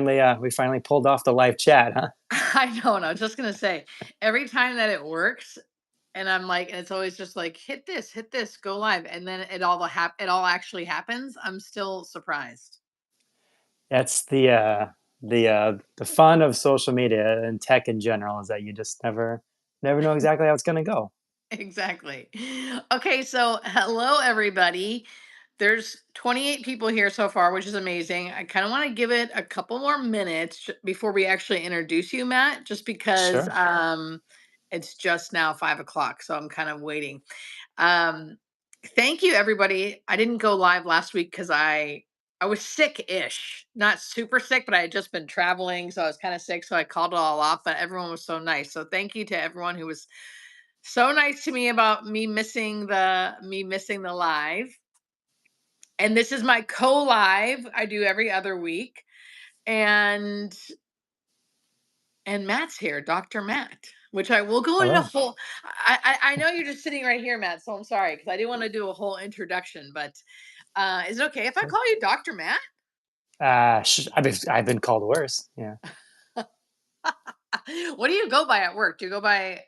we finally pulled off the live chat, huh? I know, and I was just gonna say, every time that it works, and I'm like, and it's always just like, hit this, go live, and then it all actually happens. I'm still surprised. That's the fun of social media and tech in general is that you just never know exactly how it's gonna go. Exactly. Okay, so hello everybody. There's 28 people here so far, which is amazing. I kind of want to give it a couple more minutes before we actually introduce you, Matt, just because Sure. it's just now 5 o'clock, so I'm kind of waiting. Um, Thank you, everybody. I didn't go live last week because I was sick-ish, not super sick, but I had just been traveling, so I was kind of sick. So I called it all off. But everyone was so nice. So thank you to everyone who was so nice to me about me missing the live. And this is my co-live. I do every other week, and Matt's here, Dr. Matt, which I will go into Hello. whole. I know you're just sitting right here, Matt. So I'm sorry because I didn't want to do a whole introduction, but is it okay if I Sure. call you Dr. Matt? I've been called worse. Yeah. What do you go by at work? Do you go by?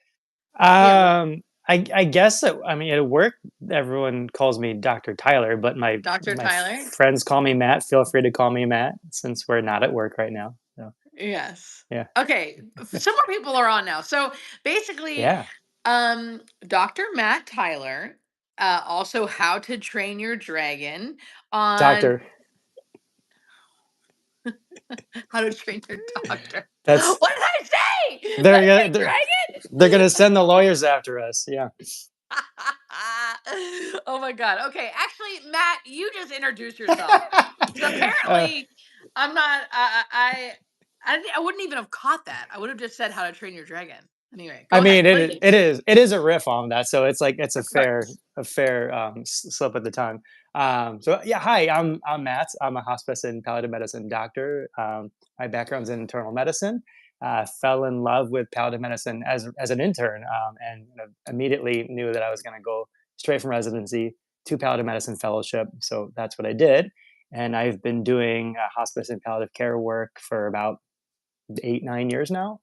Do you have I guess I mean at work everyone calls me Dr. Tyler, but my Dr. my Tyler? friends call me Matt. Feel free to call me Matt since we're not at work right now. So Yes. yeah, Okay. Some more people are on now. So basically, yeah. Dr. Matt Tyler, also How to Train Your Dragon on Doctor. How to Train Your Doctor. That's What did I say? How they're to gonna Train they're, they're Dragon? gonna send the lawyers after us. Yeah. Oh my God. Okay. Actually, Matt, you just introduce yourself. Because uh, apparently I'm not, I wouldn't even have caught that. I would have just said How to Train Your Dragon. Anyway, I go ahead, mean, it is it please. is it is a riff on that, so it's like it's Of course. a fair slip of the tongue. So yeah, hi, I'm Matt. I'm a hospice and palliative medicine doctor. My background's in internal medicine. Fell in love with palliative medicine as an intern, and immediately knew that I was going to go straight from residency to palliative medicine fellowship. So that's what I did, and I've been doing hospice and palliative care work for about 8 9 years now.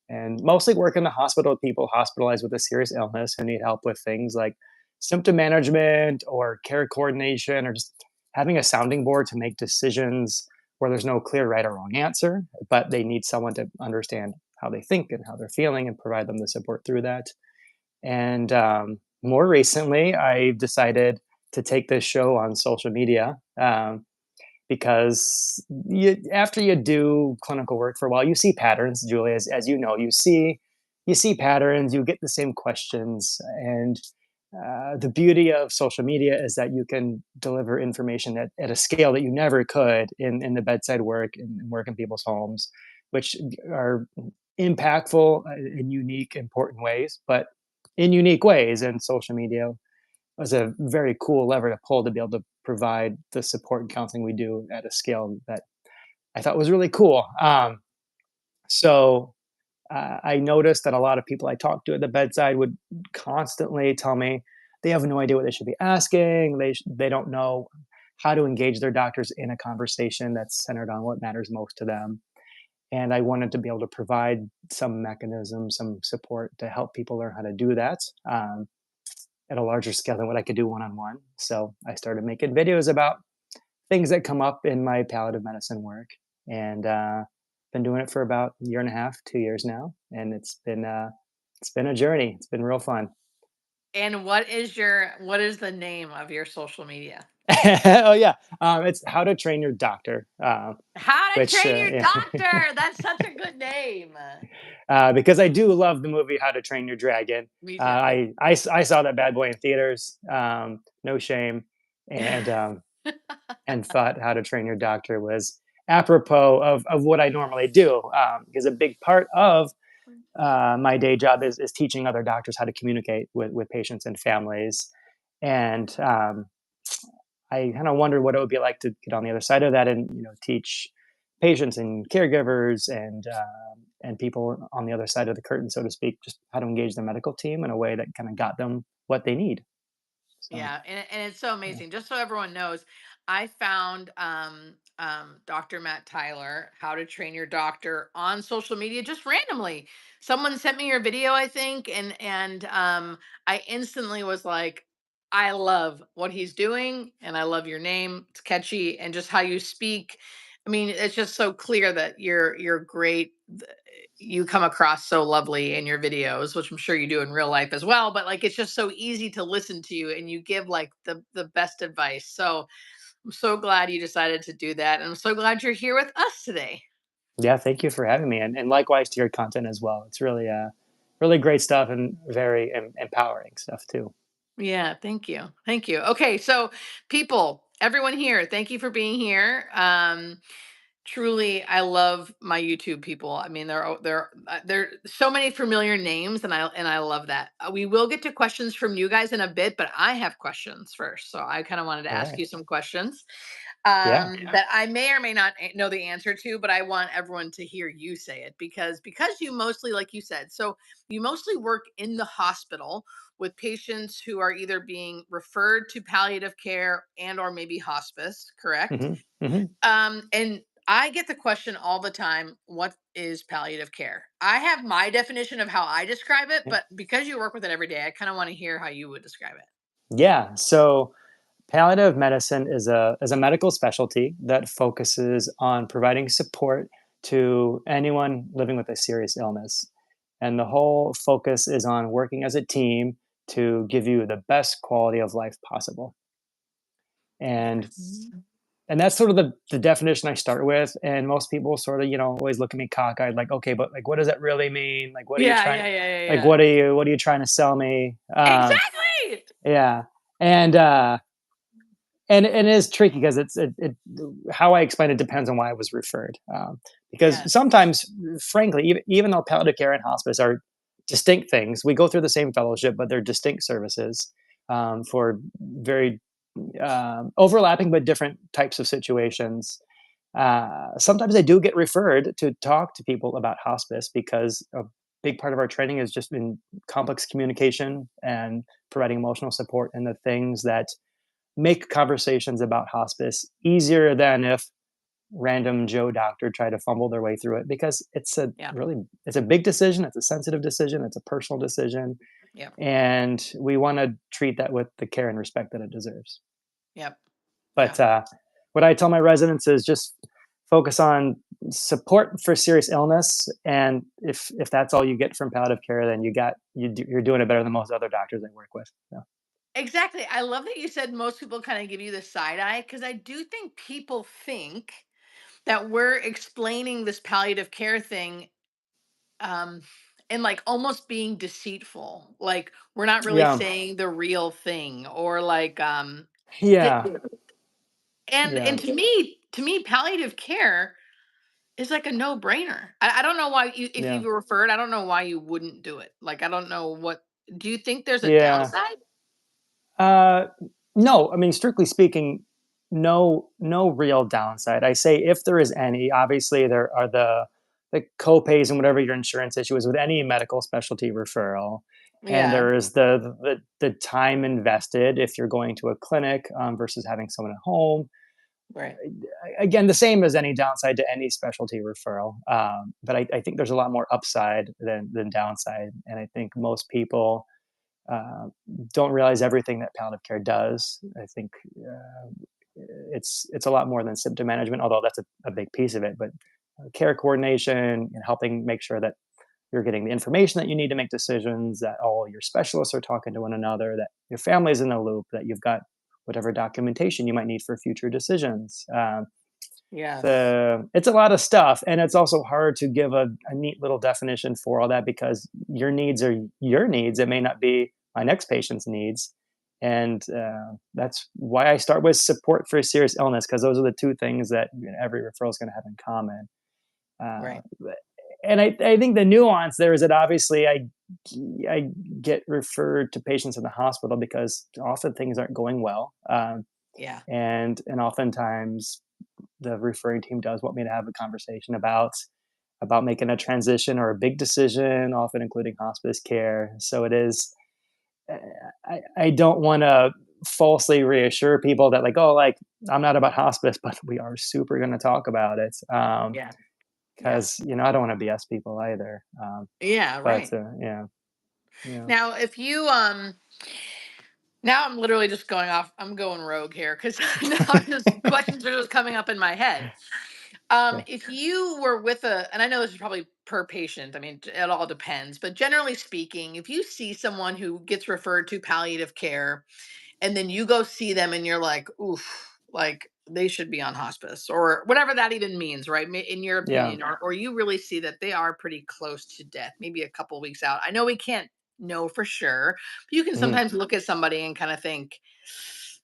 And mostly work in the hospital with people hospitalized with a serious illness who need help with things like symptom management or care coordination or just having a sounding board to make decisions where there's no clear right or wrong answer, but they need someone to understand how they think and how they're feeling and provide them the support through that. And more recently, I decided to take this show on social media. Because after you do clinical work for a while, you see patterns, Julie, as you know, you see patterns, you get the same questions, and the beauty of social media is that you can deliver information at a scale that you never could in the bedside work and work in people's homes, which are impactful in unique, important ways, but in unique ways. And social media was a very cool lever to pull to be able to provide the support and counseling we do at a scale that I thought was really cool. So I noticed that a lot of people I talked to at the bedside would constantly tell me they have no idea what they should be asking. They don't know how to engage their doctors in a conversation that's centered on what matters most to them. And I wanted to be able to provide some mechanism, some support to help people learn how to do that. At a larger scale than what I could do one on one. So I started making videos about things that come up in my palliative medicine work, and been doing it for about a year and a half, 2 years now, and it's been a journey. It's been real fun. And what is the name of your social media? Oh yeah, it's How to Train Your Doctor, How to which Train Your yeah, Doctor. That's such a good name. because I do love the movie How to Train Your Dragon. Me too. I saw that bad boy in theaters. No shame, and thought How to Train Your Doctor was apropos of what I normally do. Because a big part of my day job is teaching other doctors how to communicate with patients and families. And I kind of wondered what it would be like to get on the other side of that and teach patients and caregivers and people on the other side of the curtain, so to speak, just how to engage the medical team in a way that kind of got them what they need. So Yeah, and it's so yeah. amazing. Just so everyone knows, I found Dr. Matt Tyler, How to Train Your Doctor on social media just randomly. Someone sent me your video, I think, and I instantly was like, I love what he's doing, and I love your name. It's catchy, and just how you speak. I mean, it's just so clear that you're great. You come across so lovely in your videos, which I'm sure you do in real life as well. But like, it's just so easy to listen to you, and you give like the best advice. So I'm so glad you decided to do that. And I'm so glad you're here with us today. Yeah, thank you for having me, and likewise to your content as well. It's really really great stuff and very empowering stuff too. Yeah, thank you. Thank you. Okay, so people, everyone here, thank you for being here. Truly, I love my YouTube people. I mean, there are so many familiar names, and I love that. We will get to questions from you guys in a bit, but I have questions first. So I kind of wanted to All ask right. you some questions Yeah. that I may or may not know the answer to, but I want everyone to hear you say it because you mostly, like you said, so you mostly work in the hospital with patients who are either being referred to palliative care and or maybe hospice, correct? Hmm. Hmm. And I get the question all the time, what is palliative care? I have my definition of how I describe it, Yeah. but because you work with it every day, I kind of want to hear how you would describe it. Yeah. So palliative medicine is a medical specialty that focuses on providing support to anyone living with a serious illness. And the whole focus is on working as a team to give you the best quality of life possible. And Yes. that's sort of the definition I start with. And most people sort of, always look at me cockeyed, like, okay, but like what does that really mean? Like what are you Yeah, trying yeah, yeah, yeah, like yeah. what are you trying to sell me? Exactly. Yeah. And and it is tricky because it how I explain it depends on why I was referred. Because Yes. sometimes, frankly, even though palliative care and hospice are distinct things, we go through the same fellowship, but they're distinct services for very overlapping but different types of situations. Sometimes I do get referred to talk to people about hospice because a big part of our training is just in complex communication and providing emotional support and the things that make conversations about hospice easier than if random Joe doctor tried to fumble their way through it because Yeah. it's a big decision, it's a sensitive decision, it's a personal decision, Yep. and we want to treat that with the care and respect that it deserves. Yep. But Yep. what I tell my residents is just focus on support for serious illness, and if that's all you get from palliative care, then you're doing it better than most other doctors I work with. So, Exactly. I love that you said most people kind of give you the side eye because I do think people think that we're explaining this palliative care thing um and like almost being deceitful. Like we're not really yeah, saying the real thing or like th- yeah, and yeah, to me palliative care is like a no-brainer. I don't know why you if yeah, you were referred, I don't know why you wouldn't do it. Like I don't know what do you think there's a yeah. downside? Uh, no, I mean, strictly speaking, no real downside. I say if there is any, obviously there are the co-pays and whatever your insurance issue is with any medical specialty referral, and Yeah, there is the time invested if you're going to a clinic versus having someone at home. right. Again, the same as any downside to any specialty referral, but I think there's a lot more upside than downside, and I think most people uh, don't realize everything that palliative care does. I think it's a lot more than symptom management, although that's a big piece of it. But care coordination and helping make sure that you're getting the information that you need to make decisions, that all your specialists are talking to one another, that your family's in the loop, that you've got whatever documentation you might need for future decisions. Yes. It's a lot of stuff, and it's also hard to give a neat little definition for all that because your needs are your needs. It may not be my next patient's needs, and that's why I start with support for serious illness because those are the two things that every referral is going to have in common. Uh, Right. and I think the nuance there is that obviously I get referred to patients in the hospital because often things aren't going well, Yeah. and oftentimes the referring team does want me to have a conversation about making a transition or a big decision, often including hospice care. So it is. I don't want to falsely reassure people that like, oh, like I'm not about hospice, but we are super going to talk about it. Yeah. Yeah. Because I don't want to BS people either. Yeah, But right. yeah, yeah, Now, if you now I'm literally just going off. I'm going rogue here because now just questions are just coming up in my head. yeah, If you were with and I know this is probably per patient. I mean, it all depends, but generally speaking, if you see someone who gets referred to palliative care, and then you go see them, and you're like, oof, like they should be on hospice or whatever that even means, right? In your yeah. opinion, or you really see that they are pretty close to death, maybe a couple weeks out. I know we can't know for sure, but you can Mhm. sometimes look at somebody and kind of think,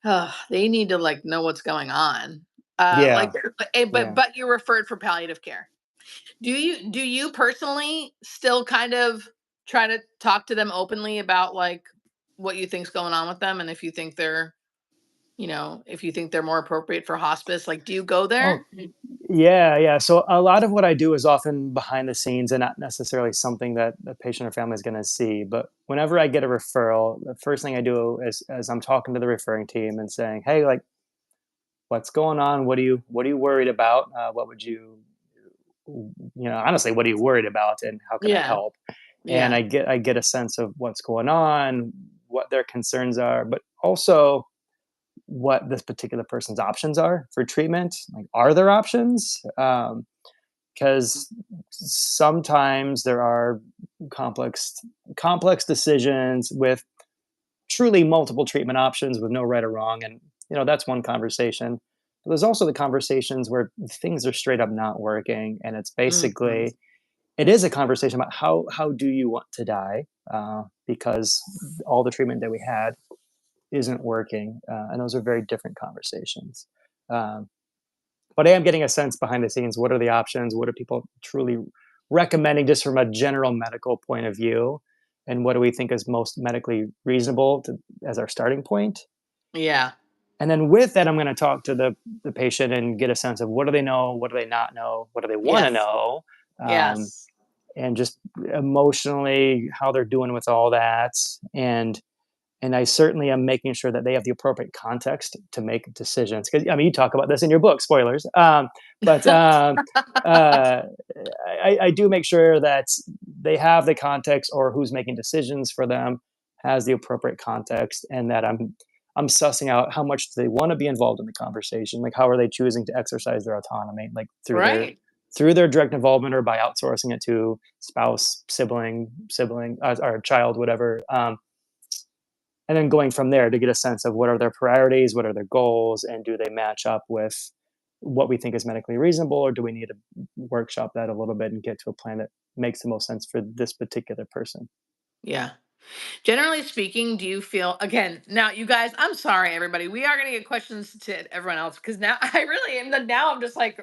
oh, they need to like know what's going on. Yeah, Like, but yeah. you're referred for palliative care. Do you personally still kind of try to talk to them openly about like what you think's going on with them, and if you think they're if you think they're more appropriate for hospice, like, do you go Oh, there? yeah, yeah. So a lot of what I do is often behind the scenes and not necessarily something that the patient or family is going to see. But whenever I get a referral, the first thing I do is as I'm talking to the referring team and saying, "Hey, like, what's going on? What are you worried about? What would honestly, what are you worried about, and how can I Yeah. help?" And Yeah. I get a sense of what's going on, what their concerns are, but also what this particular person's options are for treatment. Like, are there options? Because sometimes there are complex complex decisions with truly multiple treatment options with no right or wrong, and that's one conversation. But there's also the conversations where things are straight up not working, and it's Mhm. basically it is a conversation about how do you want to die, because all the treatment that we had isn't working, and those are very different conversations. Um, but I am getting a sense behind the scenes. What are the options? What are people truly recommending, just from a general medical point of view? And what do we think is most medically reasonable as our starting point? Yeah. And then with that, I'm going to talk to the patient and get a sense of what do they know, what do they not know, what do they want to Yes. know, um, Yes. and just emotionally how they're doing with all that. And I certainly am making sure that they have the appropriate context to make decisions. Because I mean, you talk about this in your book, spoilers. But uh, I do make sure that they have the context, or who's making decisions for them has the appropriate context, and that I'm sussing out how much do they want to be involved in the conversation. Like, how are they choosing to exercise their autonomy, like Right. through their direct involvement, or by outsourcing it to spouse, sibling, or child, whatever. And then going from there to get a sense of what are their priorities, what are their goals, and do they match up with what we think is medically reasonable, or do we need to workshop that a little bit and get to a plan that makes the most sense for this particular person? Yeah. Generally speaking, do you feel again now, you guys? I'm sorry, everybody. We are gonna get questions to everyone else because now I really am. Now I'm just like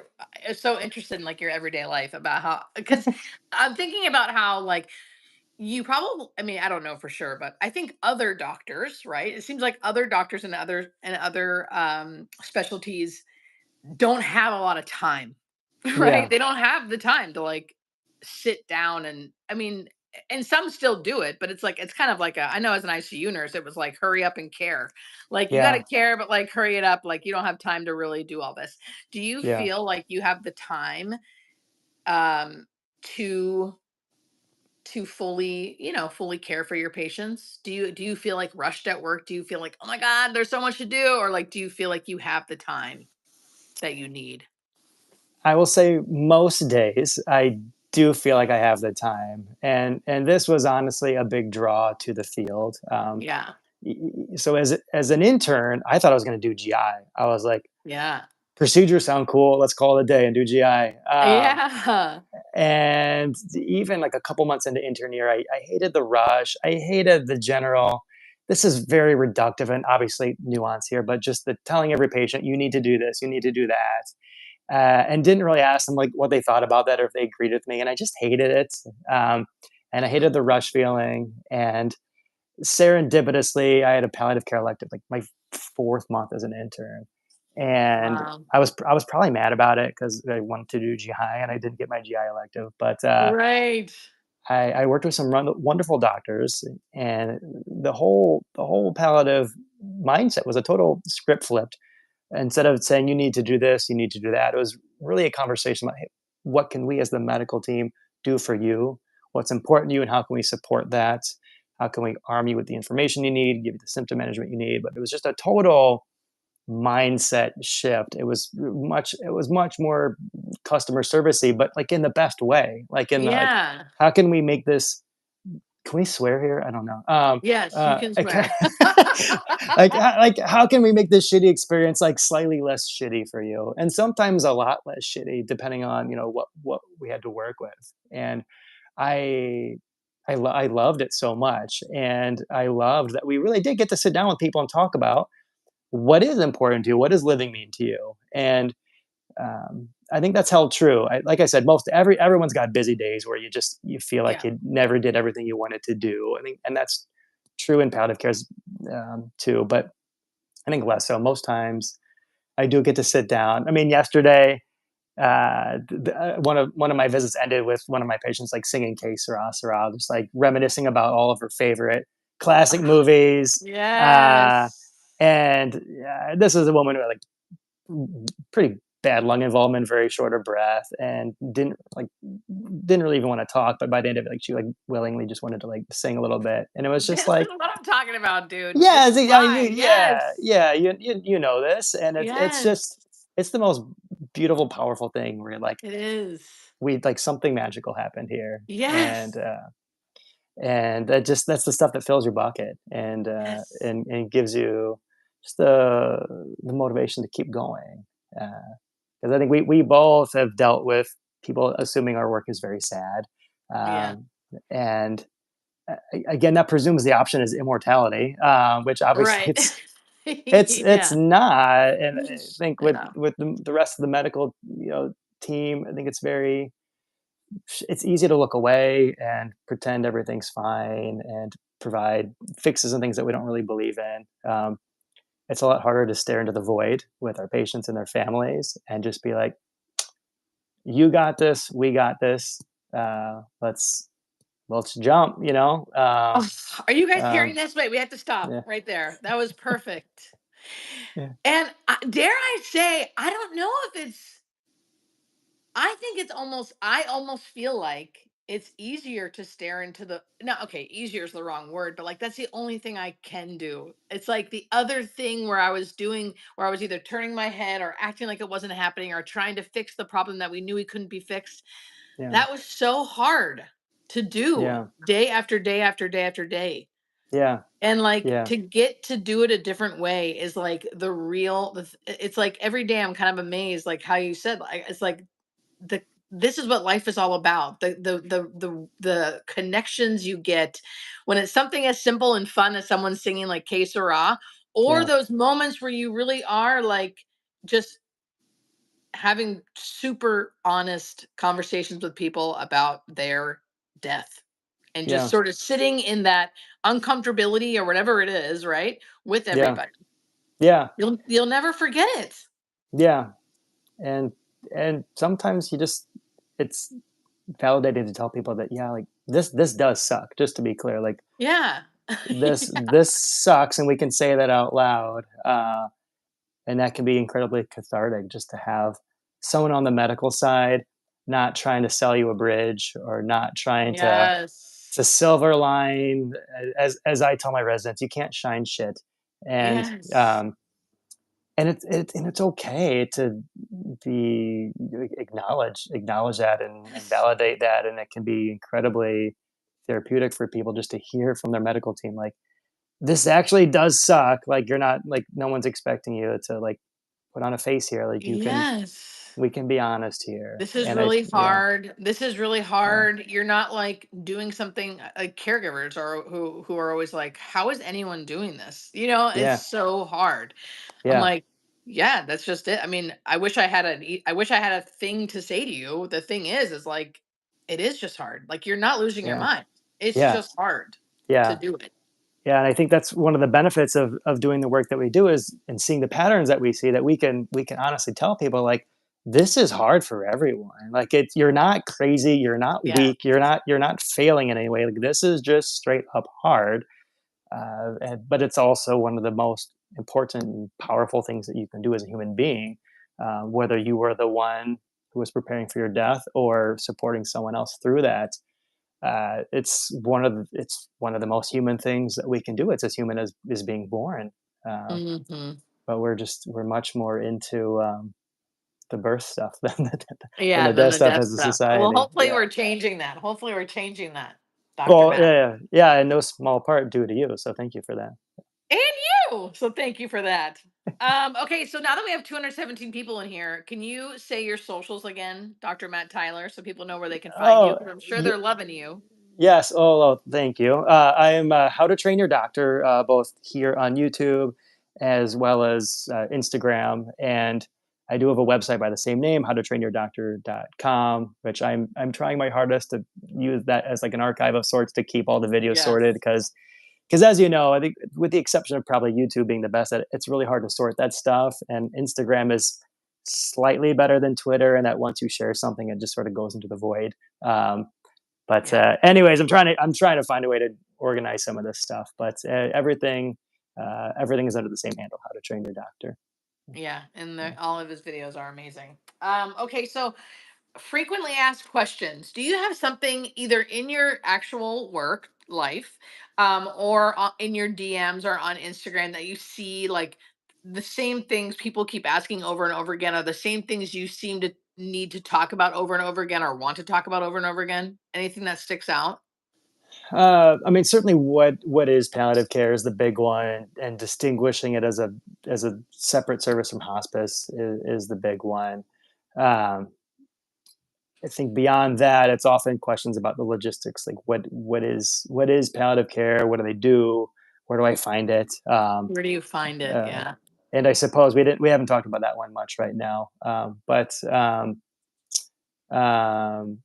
so interested in like your everyday life about how because I'm thinking about how like you probably. I mean, I don't know for sure, but I think other doctors, right? It seems like other doctors and other specialties don't have a lot of time, right? Yeah, They don't have the time to like sit down and I mean, and some still do it, but it's like it's kind of like I know as an ICU nurse, it was like hurry up and care. Like you got to yeah, care, but like hurry it up. Like you don't have time to really do all this. Do you yeah. feel like you have the time um to fully fully care for your patients? Do you feel like rushed at work? Do you feel like, oh my god, there's so much to do, or like do you feel like you have the time that you need? I will say most days I do feel like I have the time, and this was honestly a big draw to the field. Yeah. So as an intern, I thought I was going to do GI. I was like, Yeah. procedures sound cool. Let's call it a day and do GI. Yeah. And even like a couple months into intern year, I hated the rush. I hated the general. This is very reductive and obviously nuance here, but just the telling every patient, you need to do this, you need to do that, and didn't really ask them like what they thought about that or if they agreed with me. And I just hated it. Um, and I hated the rush feeling. And serendipitously, I had a palliative care elective like my fourth month as an intern, and Wow. I was probably mad about it because I wanted to do GI and I didn't get my GI elective. But Right. I worked with some wonderful doctors, and the whole palliative mindset was a total script flipped. Instead of saying you need to do this, you need to do that, it was really a conversation about, hey, what can we as the medical team do for you? What's important to you, and how can we support that? How can we arm you with the information you need, give you the symptom management you need? But it was just a total mindset shift. It was much more customer servicey, but like in the best way. Like in the like, Yeah. how can we make this, can we swear here? I don't know. Yes, you can Like, swear. like, how can we make this shitty experience like slightly less shitty for you, and sometimes a lot less shitty, depending on what we had to work with. And I, I loved it so much, and I loved that we really did get to sit down with people and talk about what is important to you, what does living mean to you, and I think that's held true. Like I said, everyone's got busy days where you feel like Yeah, you never did everything you wanted to do. I think, and that's true in palliative care too. But I think less so. Most times, I do get to sit down. I mean, yesterday, one of my visits ended with one of my patients like singing "Que Sera, Sera," just like reminiscing about all of her favorite classic ah, movies. Uh, yes. and this is a woman who had like pretty bad lung involvement, very short of breath, and didn't really even want to talk. But by the end of it, like she like willingly just wanted to like sing a little bit, and it was just This is like, what I'm talking about, dude. This yeah, is I mean, why. yeah, Yes. yeah, you know this, and it's Yes. just it's the most beautiful, powerful thing where you're like, It is. we like something magical happened here, Yes. and that's the stuff that fills your bucket, and Yes. gives you just the motivation to keep going. Because I think we both have dealt with people assuming our work is very sad, Yeah. um, and again, that presumes the option is immortality, which obviously Right. it's Yeah. not. And I think I with know. the rest of the medical team, I think it's easy to look away and pretend everything's fine and provide fixes and things that we don't really believe in. It's a lot harder to stare into the void with our patients and their families and just be like, "You got this, we got this. Let's jump." Oh, are you guys hearing Um, this? Wait, we have to stop yeah, right there. That was perfect. yeah, And dare I say, I don't know if it's, I think it's almost, I almost feel like it's easier to stare into the, no, okay, easier is the wrong word, but like that's the only thing I can do. It's like the other thing where I was doing, where I was either turning my head or acting like it wasn't happening or trying to fix the problem that we knew we couldn't be fixed. yeah, That was so hard to do yeah, day after day after day after day. yeah, And like yeah, to get to do it a different way is like the real, it's like every day I'm kind of amazed, like how you said, like it's like the, this is what life is all about. The connections you get when it's something as simple and fun as someone singing like Que Sera, or yeah, those moments where you really are like just having super honest conversations with people about their death and just yeah, sort of sitting in that uncomfortability or whatever it is, right? With yeah, everybody. yeah, You'll never forget it. yeah. And sometimes it's validating to tell people that, yeah, like this does suck. Just to be clear, like Yeah. this sucks, and we can say that out loud. And that can be incredibly cathartic, just to have someone on the medical side not trying to sell you a bridge, or not trying to Yes. silver line. As I tell my residents, you can't shine shit. And Yes. it's okay to be acknowledge that, and Yes. validate that, and it can be incredibly therapeutic for people just to hear from their medical team, like, this actually does suck. Like, you're not, like, no one's expecting you to like put on a face here. Like, Yes. we can be honest here. This is And I really yeah, hard. This is really yeah, hard. You're not like doing something like caregivers or who are always like, how is anyone doing this? You know, it's yeah, so hard. I'm yeah, like, yeah, that's just it. I mean, I wish I had a thing to say to you. The thing is like, it is just hard. Like you're not losing your yeah, mind. It's yeah, just hard to yeah. do it. Yeah, and I think that's one of the benefits of doing the work that we do, is and seeing the patterns that we see, that we can honestly tell people, like, this is hard for everyone. Like you're not crazy, you're not Yeah. weak, you're not failing in any way. Like this is just straight up hard. But it's also one of the most important and powerful things that you can do as a human being, whether you were the one who was preparing for your death or supporting someone else through that. It's one of the most human things that we can do. It's as human as is being born. Uh, Mhm. but we're much more into the birth stuff than Yeah, the than death the stuff death as a stuff. Well, society. hopefully Yeah. we're changing that. Hopefully we're changing that, Dr. Well, Matt. yeah, yeah, in no small part due to you. So thank you for that. And you. So thank you for that. Okay, so now that we have 217 people in here, can you say your socials again, Dr. Matt Tyler, so people know where they can find you? Oh, Because I'm sure they're loving you. yes. Oh, thank you. I am How to Train Your Doctor, both here on YouTube as well as Instagram. And I do have a website by the same name, howtotrainyourdoctor.com, which I'm trying my hardest to use that as like an archive of sorts to keep all the videos Yes. sorted because as you know, I think with the exception of probably YouTube being the best at it, it's really hard to sort that stuff. And Instagram is slightly better than Twitter, and that once you share something, it just sort of goes into the void. Um, but Yeah. anyways, I'm trying to find a way to organize some of this stuff. But everything is under the same handle. How to Train Your Doctor. Yeah. And Yeah. all of his videos are amazing. Okay, so frequently asked questions. Do you have something either in your actual work life, or in your DMs or on Instagram that you see like the same things people keep asking over and over again, are the same things you seem to need to talk about over and over again or want to talk about over and over again? Anything that sticks out? I mean, certainly, what is palliative care is the big one, and distinguishing it as a separate service from hospice is the big one. Um, I think beyond that, it's often questions about the logistics, like what is palliative care? What do they do? Where do I find it? Where do you find it? Uh, Yeah. and I suppose we haven't talked about that one much right now. Um,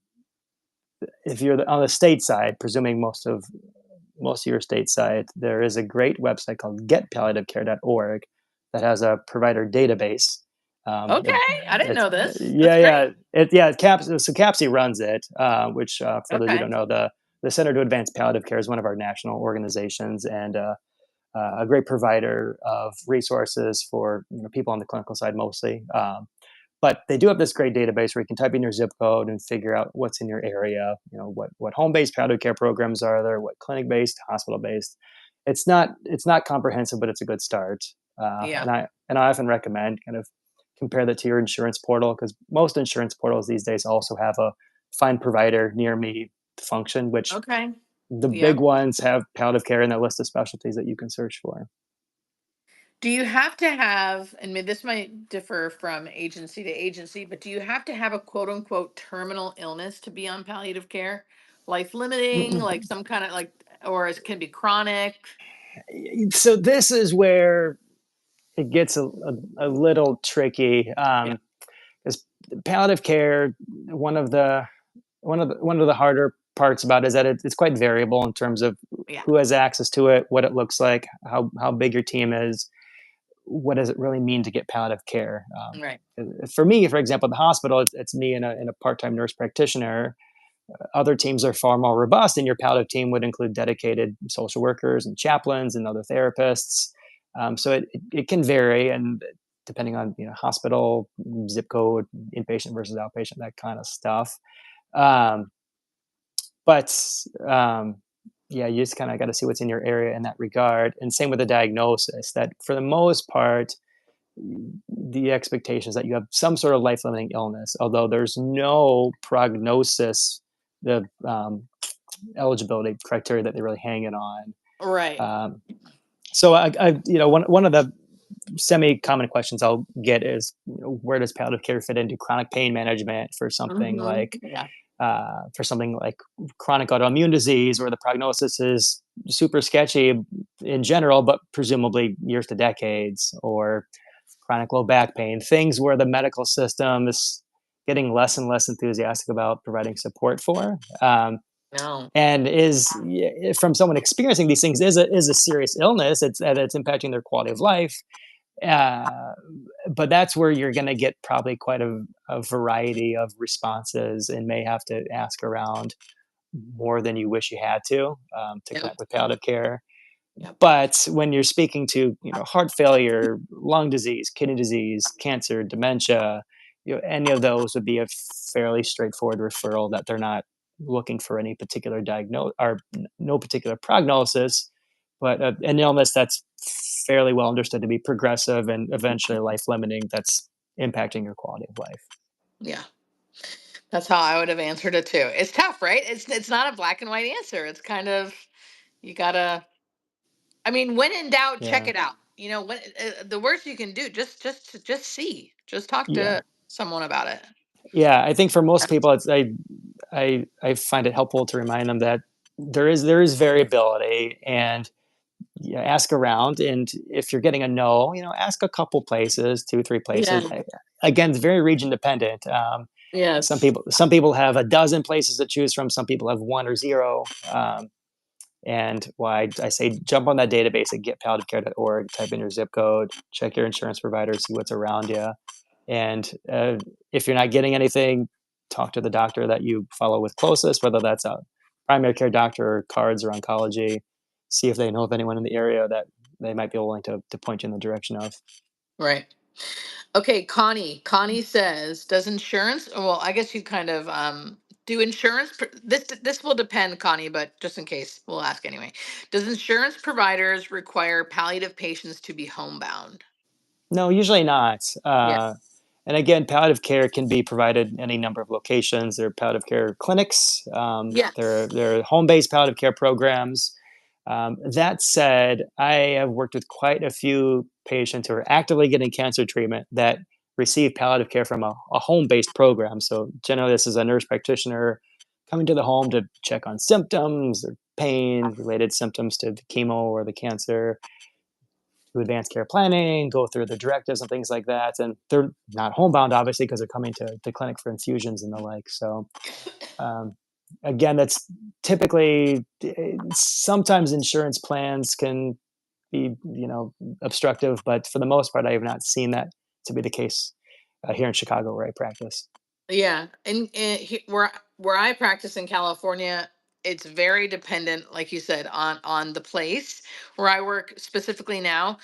if you're on the state side, presuming most of your state side, there is a great website called getpalliativecare.org that has a provider database. Okay. I didn't It's know this. That's yeah, yeah, great. CAPSI runs it, which for those who Okay. don't know, the Center to Advance Palliative Care is one of our national organizations and a great provider of resources for people on the clinical side mostly. But they do have this great database where you can type in your zip code and figure out what's in your area. What home-based palliative care programs are there? What clinic-based, hospital-based? It's not comprehensive, but it's a good start. Yeah. And I often recommend kind of compare that to your insurance portal because most insurance portals these days also have a find provider near me function, which Okay. the big Yep. ones have palliative care in their list of specialties that you can search for. Do you have to have, and this might differ from agency to agency, but do you have to have a quote unquote terminal illness to be on palliative care? Life limiting, like some kind of like, or it can be chronic. So this is where it gets a little tricky. Yeah. Is palliative care one of the harder parts about it is that it's quite variable in terms of Yeah. who has access to it, what it looks like, how big your team is, what does it really mean to get palliative care. Right. For me, for example, at the hospital, it's me and a part-time nurse practitioner. Other teams are far more robust, and your palliative team would include dedicated social workers and chaplains and other therapists. So it can vary, and depending on hospital, zip code, inpatient versus outpatient, that kind of stuff. Um, but yeah, you just kind of got to see what's in your area in that regard. And same with the diagnosis. That for the most part, the expectation is that you have some sort of life limiting illness, although there's no prognosis, the eligibility criteria that they really hang it on. Right. Um, so one of the semi common questions I'll get is, where does palliative care fit into chronic pain management Yeah. for something like chronic autoimmune disease, where the prognosis is super sketchy in general, but presumably years to decades, or chronic low back pain, things where the medical system is getting less and less enthusiastic about providing support for. No. And from someone experiencing these things is a serious illness. It's impacting their quality of life. Uh, but that's where you're going to get probably quite a variety of responses and may have to ask around more than you wish you had to Yep. connect with palliative care. Yep. But when you're speaking to, heart failure, lung disease, kidney disease, cancer, dementia, any of those would be a fairly straightforward referral that they're not looking for any particular diagnose or no particular prognosis, but an illness that's fairly well understood to be progressive and eventually life limiting that's impacting your quality of life. Yeah. That's how I would have answered it too. It's tough, right? It's not a black and white answer. It's kind of, you gotta. I mean, when in doubt, check Yeah. it out. When the worst you can do, just see, just talk Yeah. to someone about it. Yeah. I think for most people, I find it helpful to remind them that there is variability, and ask around. And if you're getting a no, ask a couple places, two, three places. Yeah. Again, it's very region dependent. Some Yes. people some people have a dozen places to choose from. Some people have one or zero. And why I say jump on that database at getpalliativecare.org, type in your zip code, check your insurance provider, see what's around you. And if you're not getting anything, talk to the doctor that you follow with closest, whether that's a primary care doctor or cards or oncology. See if they know of anyone in the area that they might be willing to point you in the direction of. Right. Okay, Connie. Connie says, "Does insurance?" Well, I guess you kind of do insurance. This will depend, Connie, but just in case, we'll ask anyway. Does insurance providers require palliative patients to be homebound? No, usually not. Yes. And again, palliative care can be provided in any number of locations. There are palliative care clinics. Yes. There are home-based palliative care programs. That said, I have worked with quite a few patients who are actively getting cancer treatment that receive palliative care from a home-based program. So generally, this is a nurse practitioner coming to the home to check on symptoms or pain related symptoms to the chemo or the cancer, to advanced care planning, go through the directives and things like that. And they're not homebound, obviously, because they're coming to the clinic for infusions and the like. So, um, again, that's typically sometimes insurance plans can be, obstructive, but for the most part, I have not seen that to be the case here in Chicago where I practice. Yeah, and where I practice in California, it's very dependent, like you said, on the place where I work specifically now.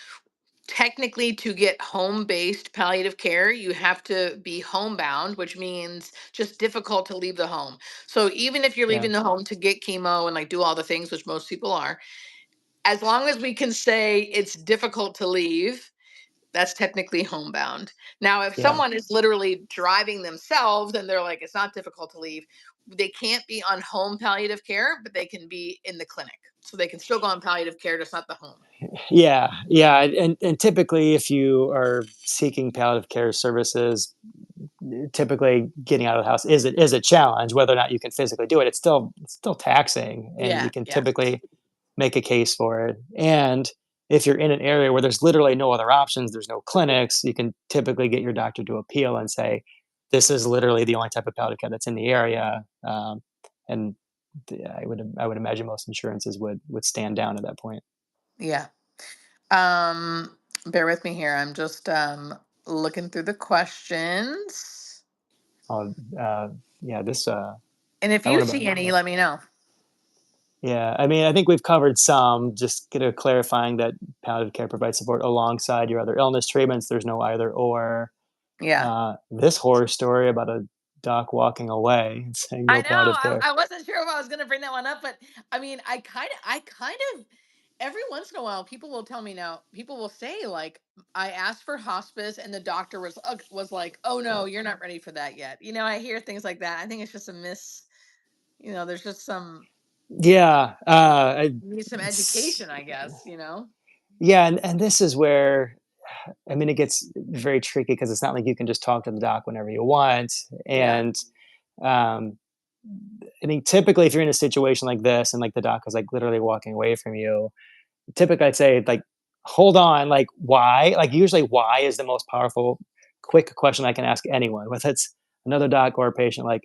Technically, to get home-based palliative care, you have to be homebound, which means just difficult to leave the home. So even if you're Yeah. leaving the home to get chemo and like do all the things, which most people are, as long as we can say it's difficult to leave, that's technically homebound. Now, if Yeah. someone is literally driving themselves and they're like, it's not difficult to leave, they can't be on home palliative care, but they can be in the clinic. So they can still go on palliative care, just not the home. Yeah. Yeah. And typically, if you are seeking palliative care services, typically getting out of the house is a challenge. Whether or not you can physically do it, it's still taxing, and you Yeah, can yeah, typically make a case for it. And if you're in an area where there's literally no other options, there's no clinics, you can typically get your doctor to appeal and say, "This is literally the only type of palliative care that's in the area." And I would imagine most insurances would stand down at that point. yeah. Um, Bear with me here. I'm just looking through the questions. Uh, uh, yeah, this And if I you want to. see any, let me know. Yeah, I mean, I think we've covered some. Just clarifying that palliative care provides support alongside your other illness treatments. There's no either or. Yeah. This horror story about a doc walking away and saying I no know. palliative care. I wasn't sure if I was going to bring that one up, but I mean, I kind of, every once in a while, people will tell me now. People will say like, I asked for hospice, and the doctor was like, "Oh no, you're not ready for that yet." I hear things like that. I think it's just a miss. There's just Yeah, need some it's, education, I guess. yeah, and this is where I mean it gets very tricky because it's not like you can just talk to the doc whenever you want. Yeah. And um, I mean, typically, if you're in a situation like this and like the doc is like literally walking away from you, typically I'd say like, hold on, like why? Like usually why is the most powerful, quick question I can ask anyone, whether it's another doc or a patient, like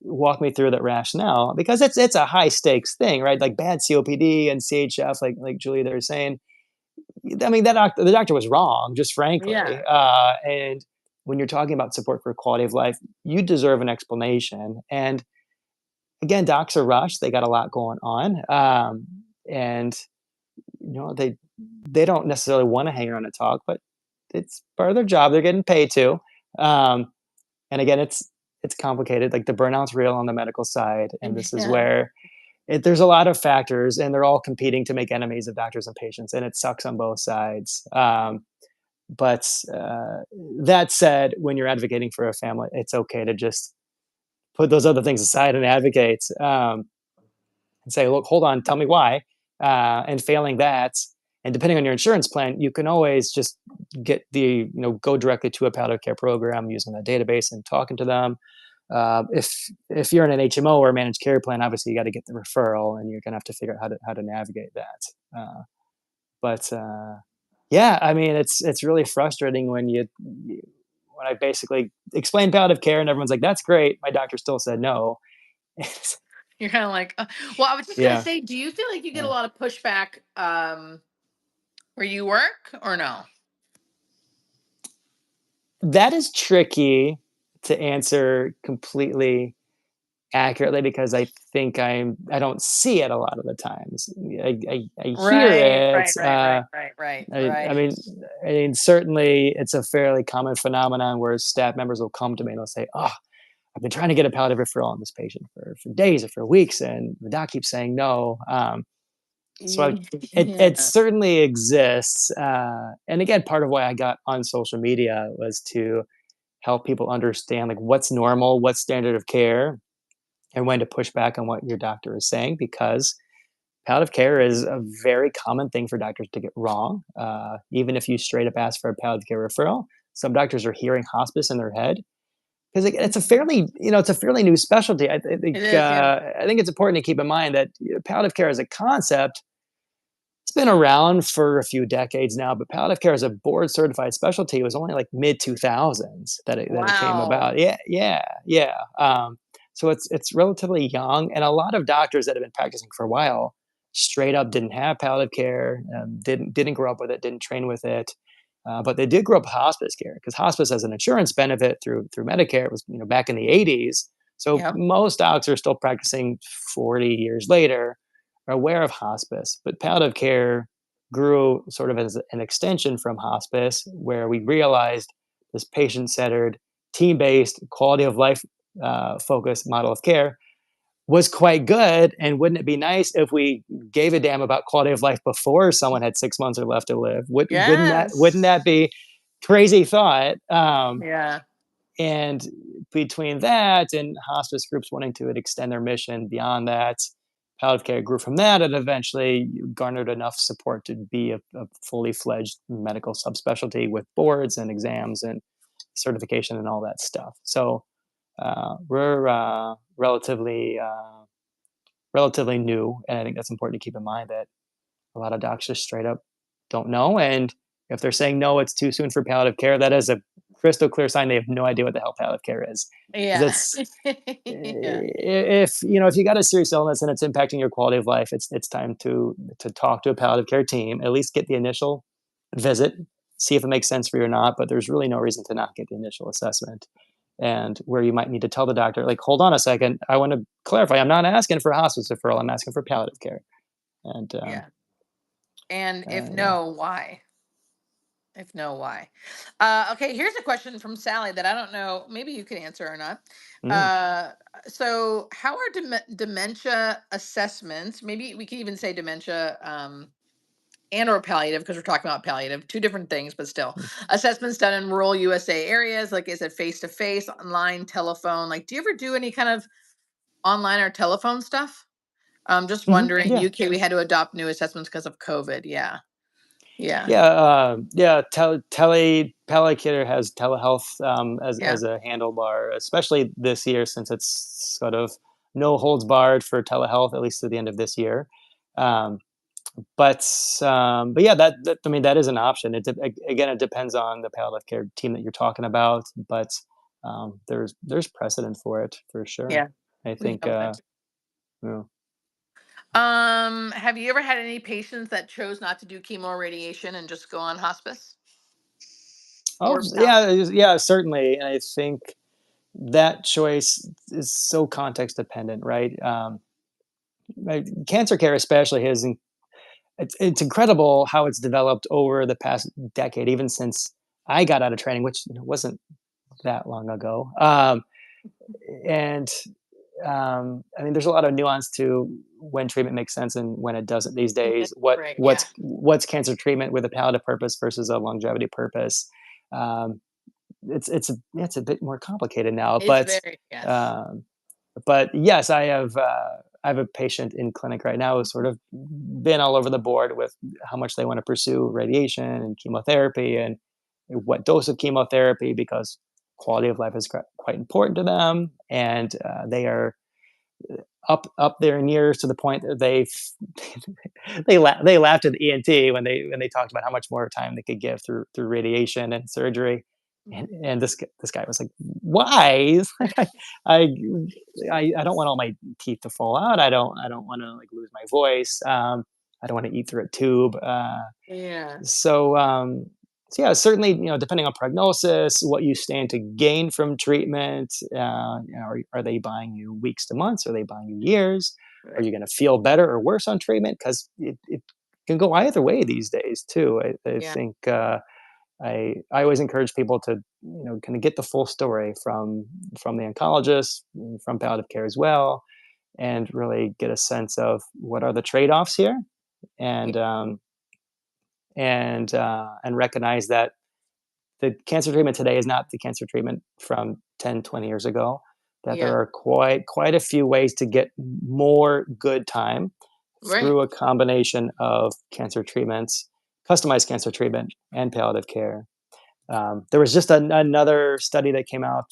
walk me through that rationale because it's a high stakes thing, right? Like bad COPD and CHF, like Julie they were saying, I mean, the doctor was wrong, just frankly. Yeah. And when you're talking about support for quality of life, you deserve an explanation. And again, docs are rushed; they got a lot going on, and they don't necessarily want to hang around and talk, but it's part of their job. They're getting paid to. Um, and again, it's complicated. Like the burnout's real on the medical side, and this is Yeah. where there's a lot of factors, and they're all competing to make enemies of doctors and patients, and it sucks on both sides. But that said, when you're advocating for a family, it's okay to just put those other things aside and advocate, and say, look, hold on, tell me why. And failing that, and depending on your insurance plan, you can always just go directly to a palliative care program using the database and talking to them. If you're in an HMO or a managed care plan, obviously you got to get the referral, and you're gonna have to figure out how to navigate that. But yeah, I mean, it's really frustrating when when I basically explain palliative care and everyone's like, "That's great." My doctor still said no. You're kind of like, well, I was just gonna Yeah, say, do you feel like you get a yeah. lot of pushback where you work, or no? That is tricky to answer completely accurately because I think I don't see it a lot of the times. I hear Right, it. right, right, right, right, right, I, I right. mean, I mean, certainly it's a fairly common phenomenon where staff members will come to me and they'll say, "Oh, I've been trying to get a palliative referral on this patient for days or for weeks, and the doc keeps saying no." It Yeah. certainly exists. And again, part of why I got on social media was to help people understand like what's normal, what's standard of care, and when to push back on what your doctor is saying because palliative care is a very common thing for doctors to get wrong. Even if you straight up ask for a palliative care referral, some doctors are hearing hospice in their head because it's a fairly it's a fairly new specialty. It is, yeah. I think it's important to keep in mind that palliative care as a concept, it's been around for a few decades now, but palliative care as a board certified specialty was only like mid 2000s that it came Wow. about. Yeah, yeah, yeah. So it's relatively young, and a lot of doctors that have been practicing for a while straight up didn't have palliative care, didn't grow up with it, didn't train with it, but they did grow up with hospice care because hospice has an insurance benefit through Medicare. It was back in the 80s, so Yep. most docs are still practicing 40 years later are aware of hospice, but palliative care grew sort of as an extension from hospice, where we realized this patient centered, team based, quality of life focused model of care was quite good. And wouldn't it be nice if we gave a damn about quality of life before someone had 6 months or left to live? Wouldn't that Yes. be crazy thought? Yeah. And between that and hospice groups wanting to extend their mission beyond that, palliative care grew from that and eventually garnered enough support to be a fully fledged medical subspecialty with boards and exams and certification and all that stuff. So we're relatively new, and I think that's important to keep in mind that a lot of docs just straight up don't know. And if they're saying no, it's too soon for palliative care, that is a crystal clear sign they have no idea what the hell palliative care is. Because Yeah. it's Yeah. if you got a serious illness and it's impacting your quality of life, it's time to talk to a palliative care team. At least get the initial visit, see if it makes sense for you or not. But there's really no reason to not get the initial assessment. And where you might need to tell the doctor, like, hold on a second, I want to clarify. I'm not asking for a hospice referral. I'm asking for palliative care. And Yeah. And if yeah. no, why? If no, why? Okay, here's a question from Sally that I don't know. Maybe you could answer or not. Mm. Uh, so, how are dementia assessments? Maybe we could even say dementia and or palliative because we're talking about palliative, two different things, but still. Assessments done in rural USA areas, like is it face to face, online, telephone? Like, do you ever do any kind of online or telephone stuff? Just wondering. Yeah. UK, we had to adopt new assessments because of COVID. Yeah, yeah, Yeah, yeah. Palliator has telehealth yeah. as a handlebar, especially this year since it's sort of no holds barred for telehealth at least to the end of this year. Um, but yeah, I mean that is an option. Again, it depends on the palliative care team that you're talking about, but there's precedent for it for sure. Yeah. I We can think jump on it. you know, Have you ever had any patients that chose not to do chemo or radiation and just go on hospice Oh, or yeah, palliative? yeah, certainly. And I think that choice is so context dependent, right? Cancer care, especially, it's incredible how it's developed over the past decade, even since I got out of training, which wasn't that long ago. And I mean, there's a lot of nuance to when treatment makes sense and when it doesn't these That's days. great. Yeah, What's cancer treatment with a palliative purpose versus a longevity purpose? Um, it's a bit more complicated now, it's very yes. um, but yes, I have a patient in clinic right now who's sort of been all over the board with how much they want to pursue radiation and chemotherapy and what dose of chemotherapy because quality of life is quite important to them, and they are up there in years to the point that they laughed at the ENT when they talked about how much more time they could give through radiation and surgery, Mhm. and this guy was like, "Why?" I I don't want all my teeth to fall out. I don't want to like lose my voice. I don't want to eat through a tube. Yeah, So, so yeah, certainly, depending on prognosis, what you stand to gain from treatment, are they buying you weeks to months? Are they buying you years? Are right. you going to feel better or worse on treatment? Because it can go either way these days too. I Yeah, think I always encourage people to kind of get the full story from the oncologist, from palliative care as well, and really get a sense of what are the trade offs here, yeah, and and recognize that the cancer treatment today is not the cancer treatment from 10, 20 years ago, that there yeah. are quite a few ways to get more good time Right. through a combination of cancer treatments, customized cancer treatment, and palliative care. There was just another study that came out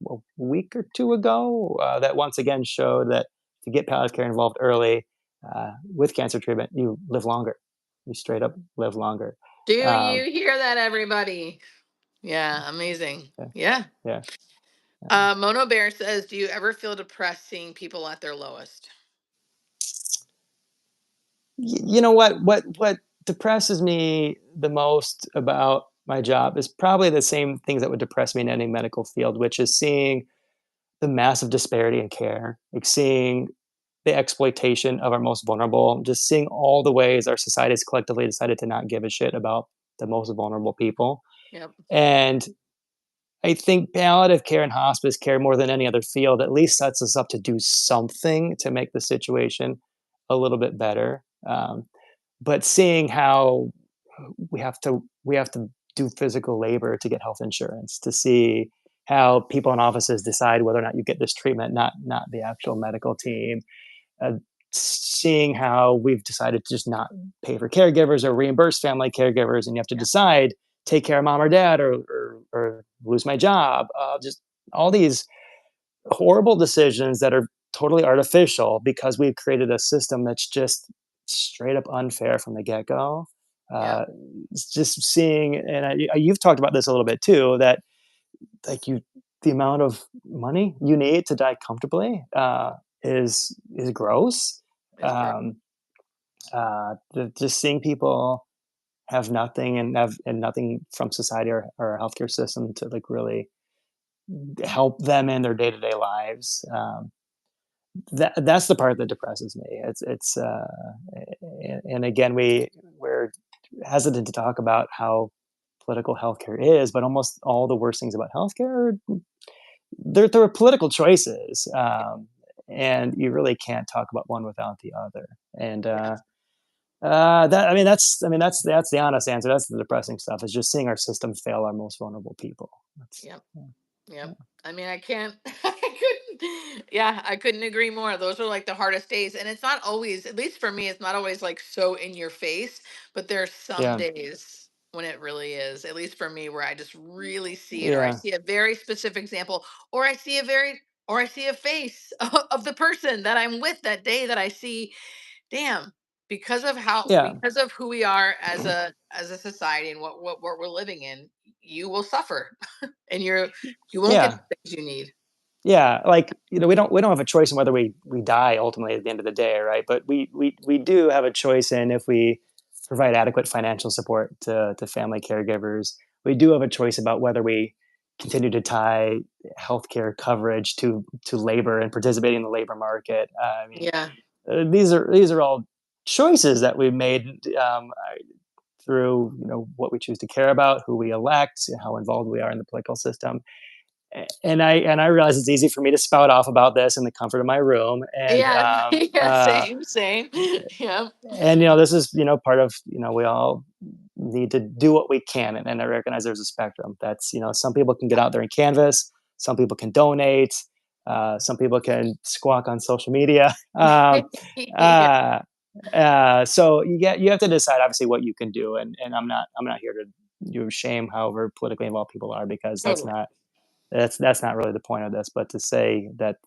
a week or two ago that once again showed that to get palliative care involved early with cancer treatment, you live longer. You straight up live longer. Do Um, you hear that, everybody? Yeah, amazing. yeah, Yeah. yeah. Mono Bear says, "Do you ever feel depressed seeing people at their lowest?" You know what depresses me the most about my job is probably the same things that would depress me in any medical field, which is seeing the massive disparity in care, like seeing the exploitation of our most vulnerable, just seeing all the ways our society has collectively decided to not give a shit about the most vulnerable people. Yep. And I think palliative care and hospice care more than any other field at least sets us up to do something to make the situation a little bit better. But seeing how we have to do physical labor to get health insurance, to see how people in offices decide whether or not you get this treatment, not the actual medical team, uh, seeing how we've decided to just not pay for caregivers or reimburse family caregivers, and you have to Yeah. decide take care of mom or dad or lose my job. Just all these horrible decisions that are totally artificial because we've created a system that's just straight up unfair from the get go. Yeah. Uh, it's just seeing, and you've talked about this a little bit too, that like the amount of money you need to die comfortably is gross. It's great. Um, just seeing people have nothing and nothing from society or our healthcare system to like really help them in their day to day lives. That's the part that depresses me. And again we're hesitant to talk about how political healthcare is, but almost all the worst things about healthcare they're political choices, and you really can't talk about one without the other. And Yeah. that I mean that's the honest answer. That's the depressing stuff. Is just seeing our system fail our most vulnerable people. That's, Yep. yeah, Yep. I mean, I can't, I couldn't, yeah, I couldn't agree more. Those are like the hardest days. And it's not always, at least for me, it's not always like so in your face, but there's some yeah, days when it really is, at least for me, where I just really see it, or I yeah, see a very specific example, or I see a very, or I see a face of the person that I'm with that day that I see, damn, yeah, because of who we are as a society and what we're living in, you will suffer and you won't get yeah. the things you need. yeah, like, we don't have a choice in whether we die ultimately at the end of the day, right? But we do have a choice in if we provide adequate financial support to family caregivers. We do have a choice about whether we continue to tie healthcare coverage to labor and participating in the labor market. I mean, Yeah. these are all choices that we've made through what we choose to care about, who we elect, how involved we are in the political system. And I realize it's easy for me to spout off about this in the comfort of my room, Yeah. Yeah. Same. Same. Yeah. this is part of we all need to do what we can, and I recognize there's a spectrum. That's some people can get out there and canvas, some people can donate, some people can squawk on social media. Yeah. Uh, so you have to decide obviously what you can do, and I'm not here to shame however politically involved people are, because Totally. that's not really the point of this, but to say that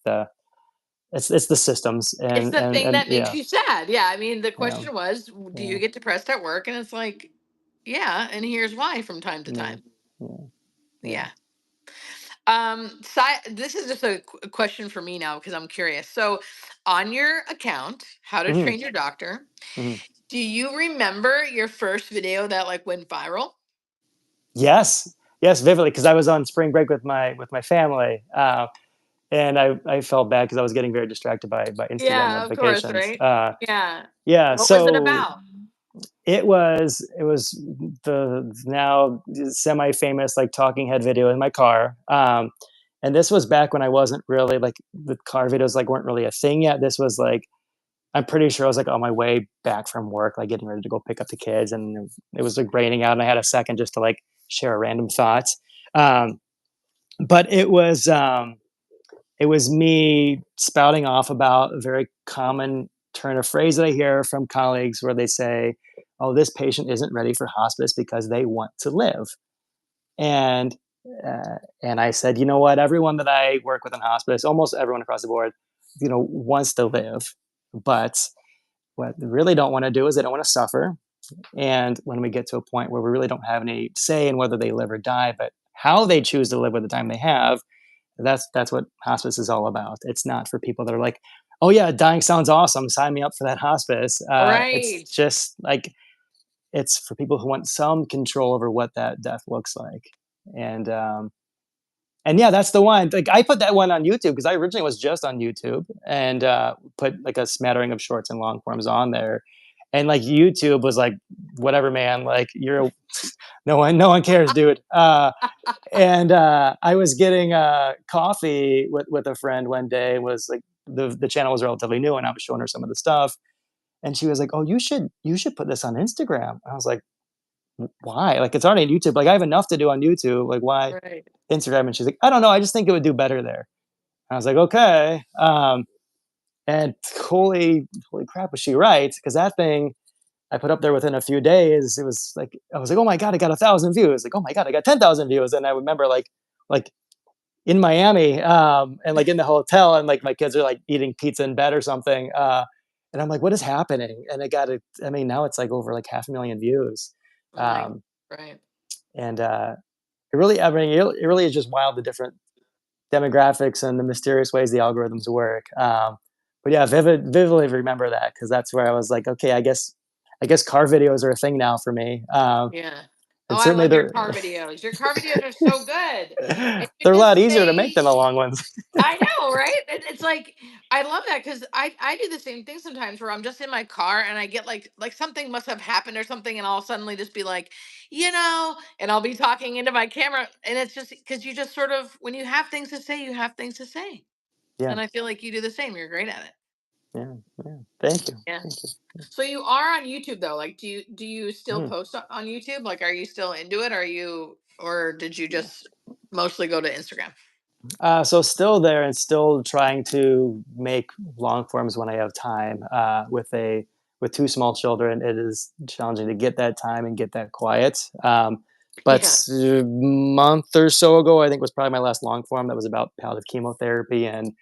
it's the systems It's the thing and that makes yeah, you sad. Yeah. I mean, the yeah, question was, do yeah, you get depressed at work? And it's like, yeah. And here's why from time to yeah, time. yeah, yeah. Yeah. This is just a question for me now because I'm curious. So, on your account, How to Hmm. Train Your Doctor, Hmm. do you remember your first video that like went viral? Yes, yes, vividly, because I was on spring break with my family, and I felt bad because I was getting very distracted by Instagram Yeah, of course, notifications. right? Yeah. Yeah, What was it so about? it was the now semi-famous like talking head video in my car. And this was back when I wasn't really like the car videos like weren't really a thing yet. This was like I'm pretty sure I was like on my way back from work, like getting ready to go pick up the kids, and it was like raining out, and I had a second just to like share a random thought. Um, but it was me spouting off about a very common turn of phrase that I hear from colleagues where they say, "Oh, this patient isn't ready for hospice because they want to live." And and I said, you know what? Everyone that I work with in hospice, almost everyone across the board, wants to live, but what they really don't want to do is they don't want to suffer. And when we get to a point where we really don't have any say in whether they live or die, but how they choose to live with the time they have, that's what hospice is all about. It's not for people that are like, "Oh yeah, dying sounds awesome. Sign me up for that hospice." It's Right. just like it's for people who want some control over what that death looks like. And and yeah, that's the one. Like I put that one on YouTube because I originally was just on YouTube and put like a smattering of shorts and long forms on there. And like YouTube was like, whatever, man. Like you're no one cares, dude. And I was getting coffee with a friend one day. Was like the channel was relatively new, and I was showing her some of the stuff, and she was like, "Oh, you should put this on Instagram." I was like, "Why? Like it's already on YouTube. Like I have enough to do on YouTube. Like why Right. Instagram?" And she's like, "I don't know. I just think it would do better there." And I was like, "Okay." And holy crap, was she right? Because that thing I put up there within a few days, it was like I was like, "Oh my god, I got 1,000 views!" Like, "Oh my god, I got 10,000 views!" And I remember like in Miami, and like in the hotel, and like my kids are like eating pizza in bed or something. And I'm like, what is happening? And it got it. I mean, now it's like over like 500,000 views. Right. Um, Right. and it really, I mean, it really is just wild the different demographics and the mysterious ways the algorithms work. But yeah, vividly remember that because that's where I was like, okay, I guess car videos are a thing now for me. Yeah. Oh, And I certainly love your they're car videos. Your car videos are so good. And you they're a lot just easier to make say, than the long ones. I know, right? It's like I love that because I do the same thing sometimes where I'm just in my car and I get like something must have happened or something, and I'll suddenly just be like, and I'll be talking into my camera, and it's just because you just sort of when you have things to say, you have things to say, Yeah, and I feel like you do the same. You're great at it. yeah, yeah. Thank you, Yeah. thank you. So you are on YouTube though. Like, do you still Mhm. post on YouTube? Like, are you still into it? Are you, or did you just mostly go to Instagram? So still there and still trying to make long forms when I have time. With two small children, it is challenging to get that time and get that quiet. But Yeah. a month or so ago, I think was probably my last long form that was about palliative chemotherapy and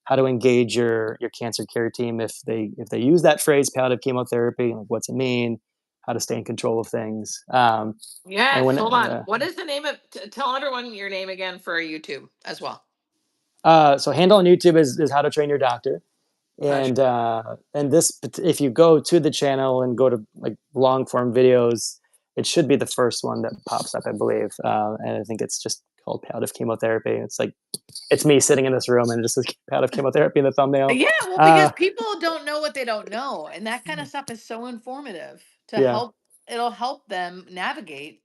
how to engage your cancer care team if they use that phrase palliative chemotherapy, like what's it mean, how to stay in control of things. And Yes. when Hold on. What is the name of? Tell everyone your name again for YouTube as well. So handle on YouTube is how to train your doctor. Hush. And this, if you go to the channel and go to like long form videos, it should be the first one that pops up, I believe. And I think it's just called palliative chemotherapy. It's like it's me sitting in this room and it just says palliative chemotherapy in the thumbnail. Yeah, well, because Uh, people don't know what they don't know, and that kind of stuff is so informative to yeah. help. It'll help them navigate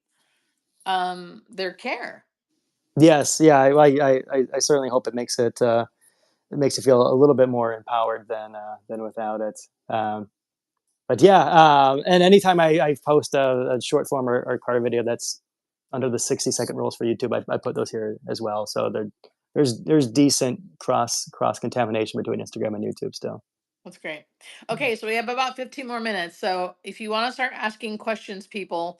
their care. Yes. Yeah. I certainly hope it makes you feel a little bit more empowered than without it. But yeah, and anytime I post a short form or card video that's under the 60-second rules for YouTube, I put those here as well. So there's decent cross contamination between Instagram and YouTube still. That's great. Okay, so we have about 15 more minutes. So if you want to start asking questions, people,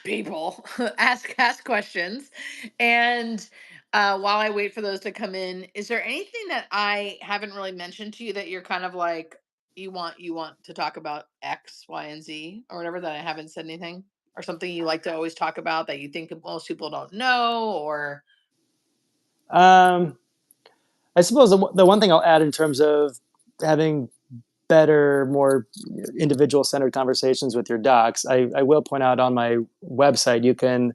people ask questions, and while I wait for those to come in, is there anything that I haven't really mentioned to you that you're kind of like you want to talk about X, Y, and Z or whatever that I haven't said anything, or something you like to always talk about that you think most people don't know, or Um, I suppose the one thing I'll add in terms of having better, more individual centered conversations with your docs, I will point out on my website, you can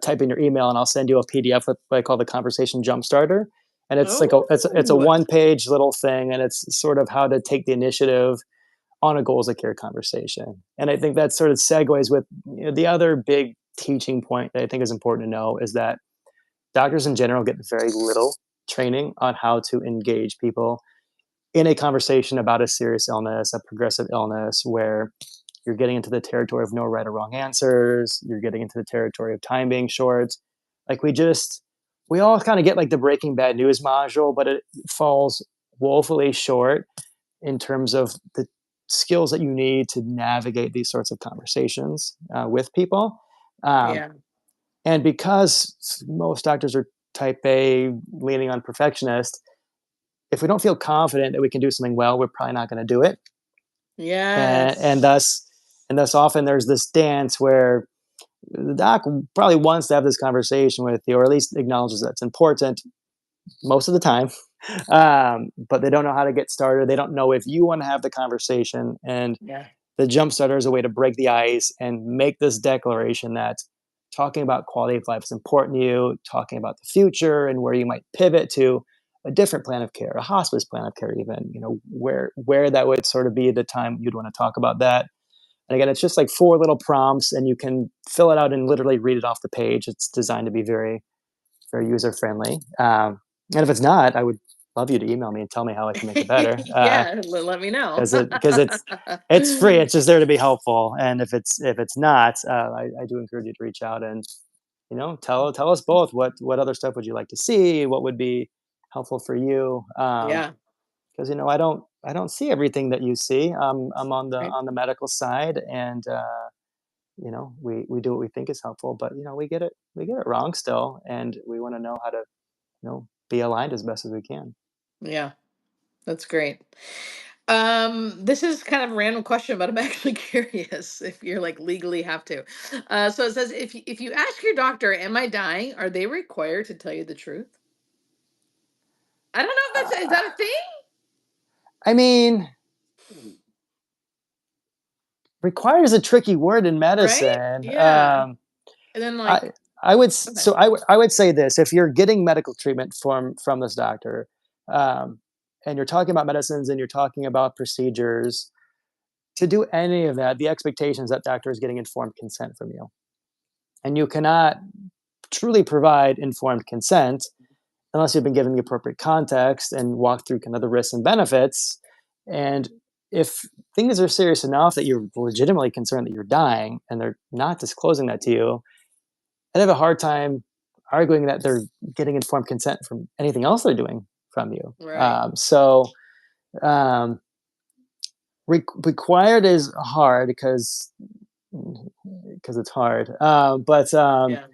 type in your email and I'll send you a PDF with what I call the conversation jump starter. And it's like it's a oh, 1 page little thing, and it's sort of how to take the initiative on a goals of care conversation. And I think that sort of segues with the other big teaching point that I think is important to know is that doctors in general get very little training on how to engage people in a conversation about a serious illness, a progressive illness, where you're getting into the territory of no right or wrong answers. You're getting into the territory of time being short. Like we all kind of get like the Breaking Bad news module, but it falls woefully short in terms of the skills that you need to navigate these sorts of conversations with people. Um, yeah, and because most doctors are type A, leaning on perfectionist, if we don't feel confident that we can do something well, we're probably not going to do it. And, and yes, thus, and thus often there's this dance where the doc probably wants to have this conversation with you, or at least acknowledges that's important most of the time. But they don't know how to get started. They don't know if you want to have the conversation. And yeah, the jump starter is a way to break the ice and make this declaration that talking about quality of life is important to you, talking about the future and where you might pivot to a different plan of care, a hospice plan of care, even, where that would sort of be the time you'd want to talk about that. And again, it's just like 4 little prompts, and you can fill it out and literally read it off the page. It's designed to be very, very user friendly. And if it's not, I would love you to email me and tell me how I can make it better. yeah. Let me know. Because it's free. It's just there to be helpful. And if it's not, I do encourage you to reach out and tell us both what other stuff would you like to see, what would be helpful for you. Yeah, Because I don't see everything that you see. I'm on the right. on the medical side, and we do what we think is helpful, but we get it wrong still, and we want to know how to be aligned as best as we can. Yeah, that's great. This is kind of a random question, but I'm actually curious if you're like legally have to. So it says if you ask your doctor, "Am I dying?" Are they required to tell you the truth? I don't know if that's is Uh, that a thing, I mean, requires a tricky word in right? medicine. Yeah, and then I like, I would okay, so I would say this: if you're getting medical treatment from this doctor, um, and you're talking about medicines and you're talking about procedures, to do any of that, the expectation is that doctor is getting informed consent from you, and you cannot truly provide informed consent unless you've been given the appropriate context and walked through kind of the risks and benefits. And if things are serious enough that you're legitimately concerned that you're dying and they're not disclosing that to you, I'd have a hard time arguing that they're getting informed consent from anything else they're doing from you. right? Um, required is hard because it's hard. But Yeah.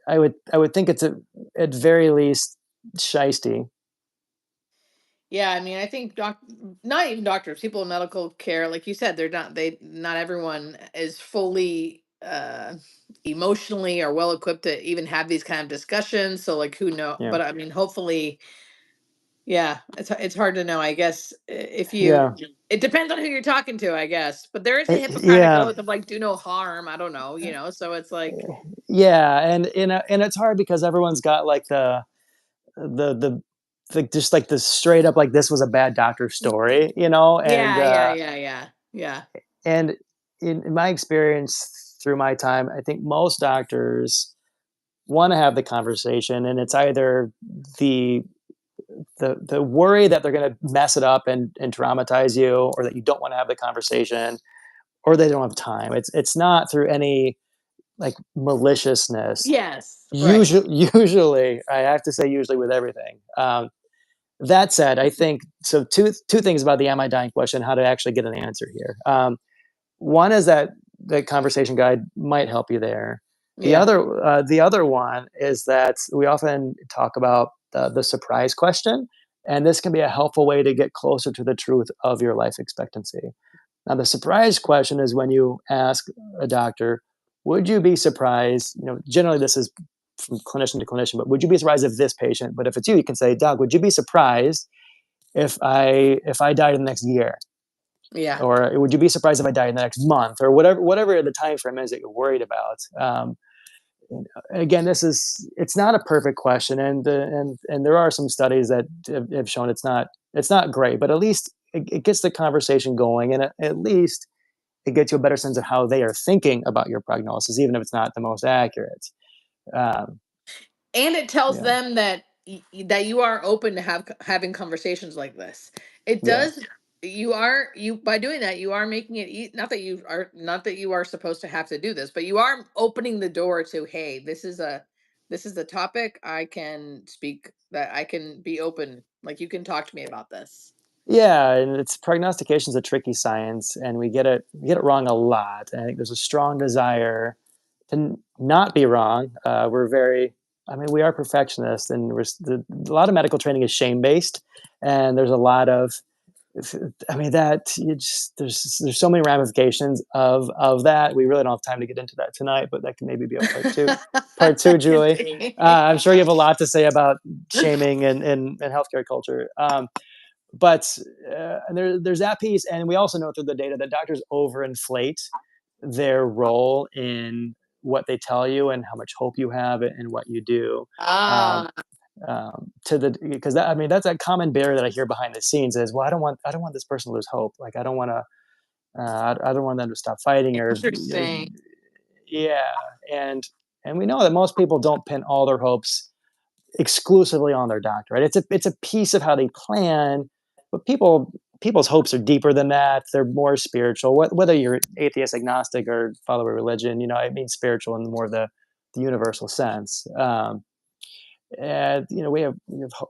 I would think it's at very least shisty. Yeah, I mean, I think not even doctors, people in medical care, like you said, not everyone is fully. uh emotionally are well equipped to even have these kind of discussions. So like who know, Yeah. but I mean hopefully, yeah, it's hard to know, I guess. If you, Yeah. it depends on who you're talking to, I guess. But there is a Hippocratic Yeah. oath of like do no harm. I don't know, so it's like Yeah. And it's hard because everyone's got like the the just like the straight up like this was a bad doctor story, yeah, yeah, yeah, yeah, yeah. and in my experience through my time, I think most doctors want to have the conversation, and it's either the the worry that they're going to mess it up and traumatize you, or that you don't want to have the conversation, or they don't have time. It's not through any like maliciousness. Yes, right. Usually, I have to say, usually with everything. That said, I think so. Two things about the "Am I dying?" question. How to actually get an answer here. One is that the conversation guide might help you there. Yeah. The other one is that we often talk about the surprise question, and this can be a helpful way to get closer to the truth of your life expectancy. Now, the surprise question is when you ask a doctor, "Would you be surprised?" Generally this is from clinician to clinician, but would you be surprised if this patient? But if it's you, you can say, "Doc, would you be surprised if I died in the next year?" Yeah. Or would you be surprised if I died in the next month, or whatever the time frame is that you're worried about. Again, it's not a perfect question, and there are some studies that have shown it's not great, but at least it gets the conversation going, and at least it gets you a better sense of how they are thinking about your prognosis, even if it's not the most accurate. um, And it tells yeah. them that that you are open to having conversations like this. It Yeah. does. You are, you by doing that, you are making it not that you are, not that you are supposed to have to do this, but you are opening the door to, hey, this is a topic I can speak, that I can be open, like you can talk to me about this. Yeah, and it's prognostication is a tricky science, and we get it wrong a lot. And I think there's a strong desire to not be wrong. I mean, we are perfectionists, and a lot of medical training is shame based, and there's a lot of, I mean, that you just there's so many ramifications of that. We really don't have time to get into that tonight, but that can maybe be a part two. Part two, That could Julie. be. I'm sure you have a lot to say about shaming and healthcare culture. But and there's that piece, and we also know through the data that doctors overinflate their role in what they tell you and how much hope you have and what you do. Um, Ah, to the because I mean that's a common barrier that I hear behind the scenes is, well, I don't want this person to lose hope. Like I don't want them to stop fighting, or interesting. yeah, and and we know that most people don't pin all their hopes exclusively on their doctor, right? It's a piece of how they plan, but people's hopes are deeper than that. They're more spiritual. Whether you're atheist, agnostic, or follow a religion, I mean spiritual in more of the universal sense. And we have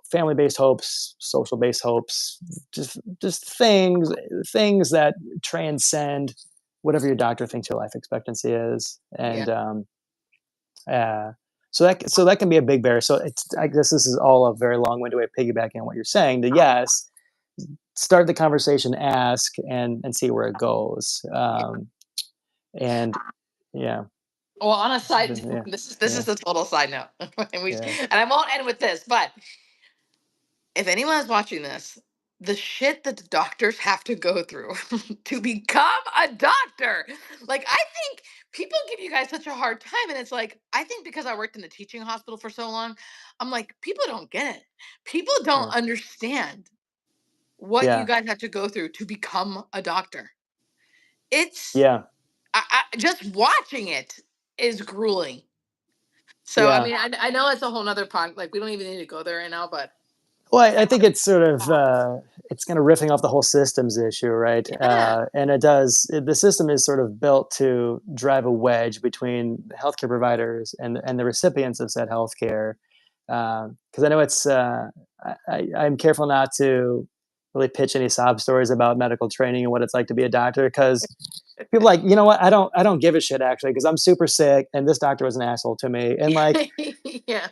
family based hopes, social based hopes, just things that transcend whatever your doctor thinks your life expectancy is, Yeah. and uh, so that can be a big barrier. So I guess this is all a very long-winded way of piggybacking on what you're saying. To yes, start the conversation, ask, and see where it goes. And yeah, Well, on a side, yeah, this yeah, is a total side note, yeah, and I won't end with this, but if anyone is watching this, the shit that the doctors have to go through to become a doctor, like I think people give you guys such a hard time, and it's like I think because I worked in the teaching hospital for so long, I'm like people don't get it. People don't yeah, understand what you yeah, guys have to go through to become a doctor. It's yeah, just watching it is grueling. So I yeah. mean, I know it's a whole nother pod. Like we don't even need to go there right now, but Well, I think it's sort of it's kind of riffing off the whole systems issue, right? yeah, And the system is sort of built to drive a wedge between healthcare providers and the recipients of said healthcare. Because I know I'm careful not to really pitch any sob stories about medical training and what it's like to be a doctor, because people are like, what, I don't give a shit actually, because I'm super sick and this doctor was an asshole to me, and like, yeah,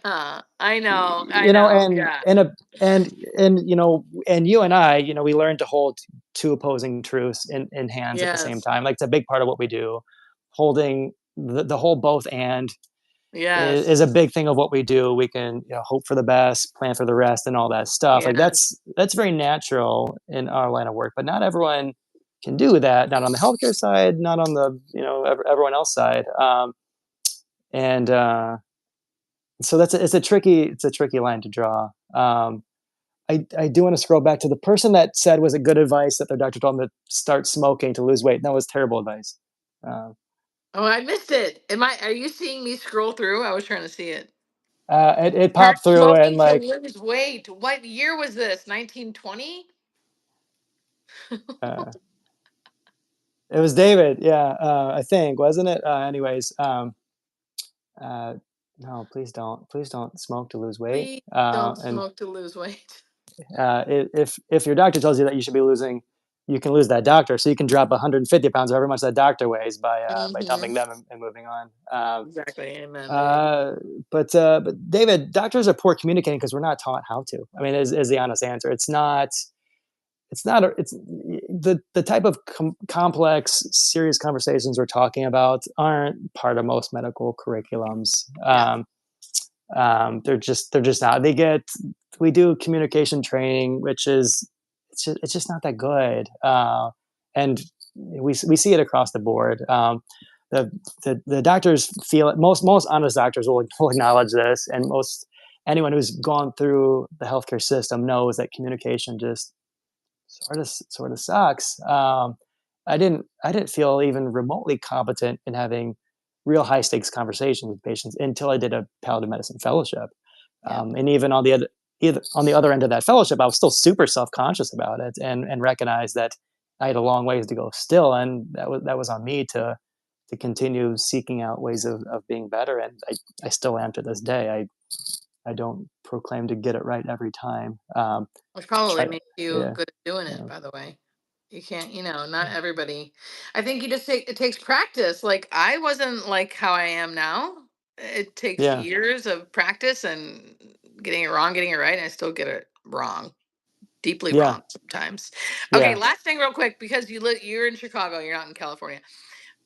I know, I you know know, and yeah, and a and you and I, we learn to hold two opposing truths in hands at the same yes, time. Like, it's a big part of what we do, holding the whole both and Yes. is a big thing of what we do. We can, hope for the best, plan for the rest, and all that stuff. Like Yes. that's very natural in our line of work, but not everyone can do that. Not on the healthcare side, not on the everyone else side. And so it's a tricky line to draw. I do want to scroll back to the person that said, was it good advice that their doctor told them to start smoking to lose weight? No, it was terrible advice. Uh, Oh, I missed it. Are you seeing me scroll through? I was trying to see it. it Start popped through and smoking to like lose weight. What year was this? 1920? uh, it was David. Yeah, I think wasn't it? Anyways, uh, no, please don't smoke to lose weight. Please don't And smoke to lose weight. if your doctor tells you that you should be losing, you can lose that doctor. So you can drop 150 pounds, however much that doctor weighs, by Hmm. dumping them and moving on. Exactly. Amen. There you go. Uh, but David, doctors are poor communicating because we're not taught how to. I mean, is the honest answer. It's the type of complex, serious conversations we're talking about aren't part of most medical curriculums. Yeah. They're just not. We do communication training, which is it's just not that good, and we see it across the board. The, the doctors feel it. Most honest doctors will acknowledge this, and most anyone who's gone through the healthcare system knows that communication just sort of sucks. I didn't feel even remotely competent in having real high stakes conversations with patients until I did a palliative medicine fellowship. Yeah. And even on the other either on the other end of that fellowship, I was still super self conscious about it, and recognized that I had a long ways to go still, and that was on me to continue seeking out ways of being better, and I still am to this day. I don't proclaim to get it right every time. Which probably Try, makes you yeah, good at doing it, yeah, by the way. You can't, not everybody. I think you just take it takes practice. Like I wasn't like how I am now. It takes yeah. years of practice and getting it wrong, getting it right, and I still get it wrong. Deeply Yeah, wrong sometimes. Okay, yeah. last thing real quick because you're in Chicago, you're not in California.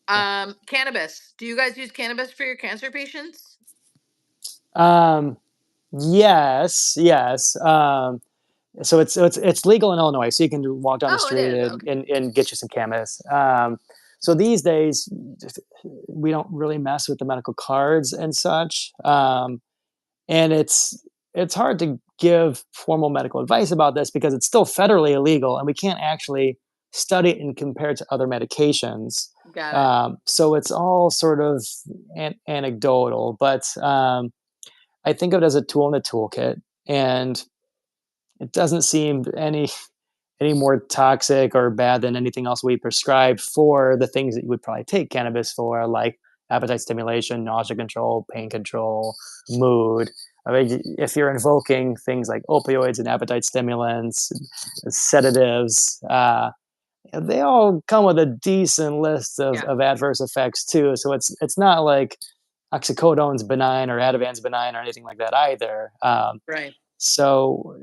Yeah. Cannabis. Do you guys use cannabis for your cancer patients? Um, yes, yes. So it's legal in Illinois, so you can walk down the Oh, it street is. Okay. and get you some cannabis. So these days, we don't really mess with the medical cards and such. And it's hard to give formal medical advice about this because it's still federally illegal, and we can't actually study it and compare it to other medications. Got it. So it's all sort of anecdotal, but I think of it as a tool in the toolkit, and it doesn't seem any more toxic or bad than anything else we prescribe for the things that you would probably take cannabis for, like appetite stimulation, nausea control, pain control, mood. I mean, if you're invoking things like opioids and appetite stimulants, sedatives, they all come with a decent list Yeah. of adverse effects too. So it's not like oxycodone's benign or Ativan's benign or anything like that either. Right. So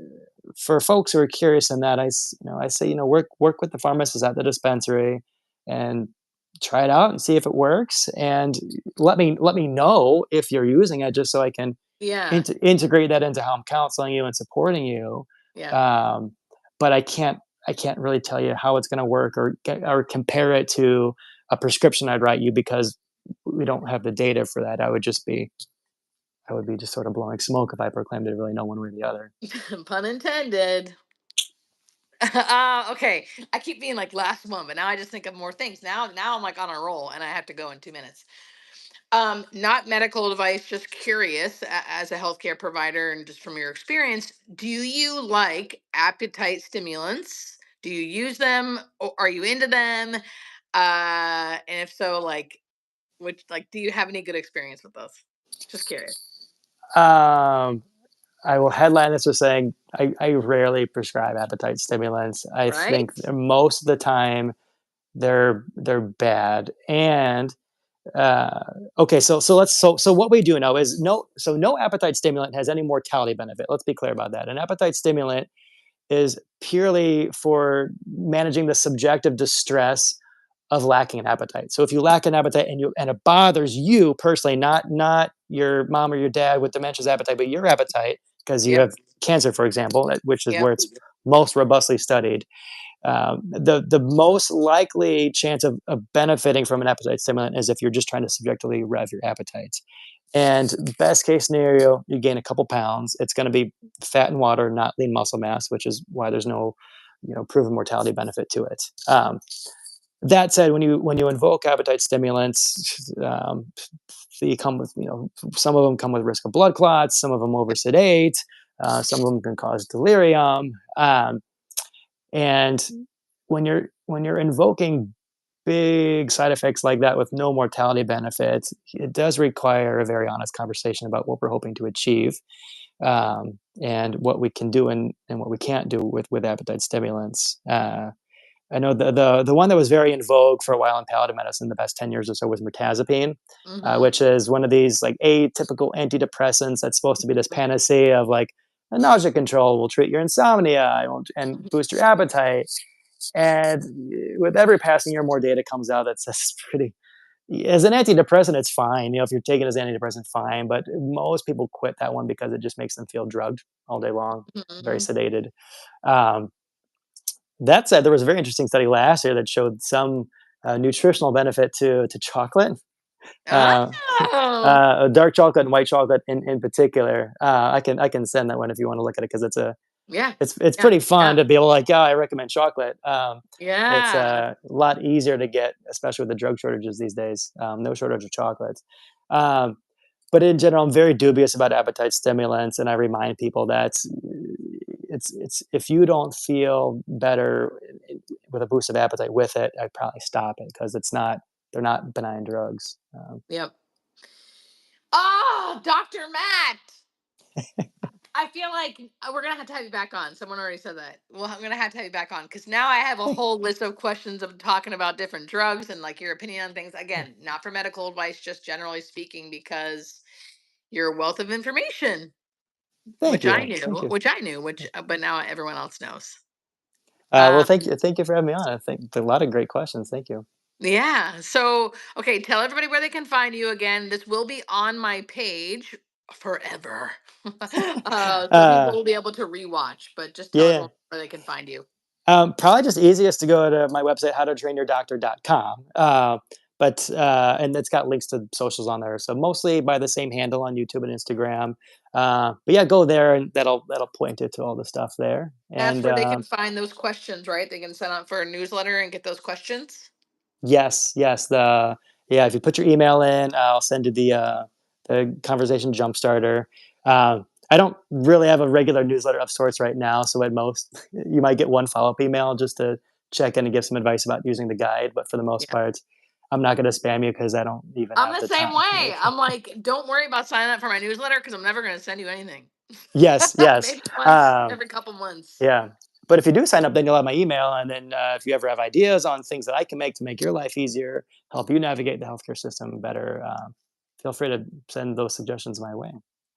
for folks who are curious in that, I say, work with the pharmacist at the dispensary and try it out and see if it works, and let me know if you're using it, just so I can Yeah. integrate that into how I'm counseling you and supporting you. Yeah. Um, but I can't really tell you how it's going to work or compare it to a prescription I'd write you, because we don't have the data for that. I would be just sort of blowing smoke if I proclaimed to really know one way or the other. Pun intended. Okay. I keep being like last one, but now I just think of more things. Now I'm like on a roll, and I have to go in 2 minutes. Not medical advice, just curious as a healthcare provider and just from your experience, do you like appetite stimulants? Do you use them? Or are you into them? And if so, do you have any good experience with those? Just curious. Um, I will headline this with saying I rarely prescribe appetite stimulants. I think Right? most of the time they're bad. And uh, okay, so what we do know is no appetite stimulant has any mortality benefit. Let's be clear about that. An appetite stimulant is purely for managing the subjective distress of lacking an appetite. So if you lack an appetite and it bothers you personally, not your mom or your dad with dementia's appetite, but your appetite because you Yep. have cancer, for example, which is Yep. where it's most robustly studied. The most likely chance of benefiting from an appetite stimulant is if you're just trying to subjectively rev your appetite. And best case scenario, you gain a couple pounds. It's going to be fat and water, not lean muscle mass, which is why there's no, proven mortality benefit to it. That said, when you invoke appetite stimulants, they come with, some of them come with risk of blood clots, some of them over sedate, some of them can cause delirium. And when you're invoking big side effects like that with no mortality benefits, it does require a very honest conversation about what we're hoping to achieve, and what we can do and what we can't do with appetite stimulants. I know the one that was very in vogue for a while in palliative medicine, the past 10 years or so, was mirtazapine, Mhm. which is one of these like atypical antidepressants that's supposed to be this panacea of like a nausea control, will treat your insomnia, and boost your appetite. And with every passing year, more data comes out that says pretty. As an antidepressant, it's fine. If you're taking it as an antidepressant, fine. But most people quit that one because it just makes them feel drugged all day long, very Mhm. sedated. Um, that said, there was a very interesting study last year that showed some nutritional benefit to chocolate, uh, Oh! dark chocolate and white chocolate in particular. I can send that one if you want to look at it because Yeah. it's Yeah. pretty fun Yeah. to be able to like, yeah, I recommend chocolate. It's Yeah. a lot easier to get, especially with the drug shortages these days. No shortage of chocolate. Um, but in general, I'm very dubious about appetite stimulants, and I remind people that it's if you don't feel better with a boost of appetite with it, I'd probably stop it because they're not benign drugs. Yep. Oh, Dr. Matt. I feel like we're gonna have to have you back on. Someone already said that. Well, I'm gonna have to have you back on because now I have a whole list of questions of talking about different drugs and like your opinion on things. Again, not for medical advice, just generally speaking, because you're a wealth of information, Thank you, thank you. which but now everyone else knows. Well, Um, thank you for having me on. I think a lot of great questions. Thank you. yeah. So, okay, tell everybody where they can find you again. This will be on my page forever. So people uh, will be able to rewatch, but just tell yeah. everyone where they can find you. Probably just easiest to go to my website, howtotrainyourdoctor.com. And it's got links to socials on there. So mostly by the same handle on YouTube and Instagram. But yeah, go there and that'll point you to all the stuff there. That's And where they can find those questions, right? They can sign up for a newsletter and get those questions. yes, yes, if you put your email in, I'll send you the conversation jump starter. I don't really have a regular newsletter of sorts right now, so at most you might get one follow-up email just to check in and give some advice about using the guide, but for the most Yeah. part, I'm not gonna spam you because I don't even I'm have the the same time. way. I'm like, don't worry about signing up for my newsletter because I'm never going to send you anything. Yes, yes. Maybe once Um, every couple months. yeah. But if you do sign up, then you'll have my email, and then, if you ever have ideas on things that I can make to make your life easier, help you navigate the healthcare system better, feel free to send those suggestions my way.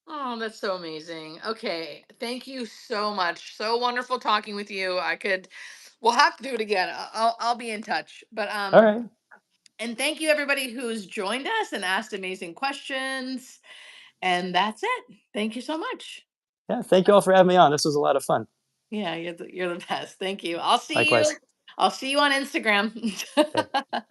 Oh, that's so amazing. Okay. Thank you so much. So wonderful talking with you. We'll have to do it again. I'll be in touch. Alright. And thank you everybody who's joined us and asked amazing questions. And that's it. Thank you so much. Yeah, thank you all for having me on. This was a lot of fun. Yeah, you're the best. Thank you. Likewise. I'll see you on Instagram. Okay.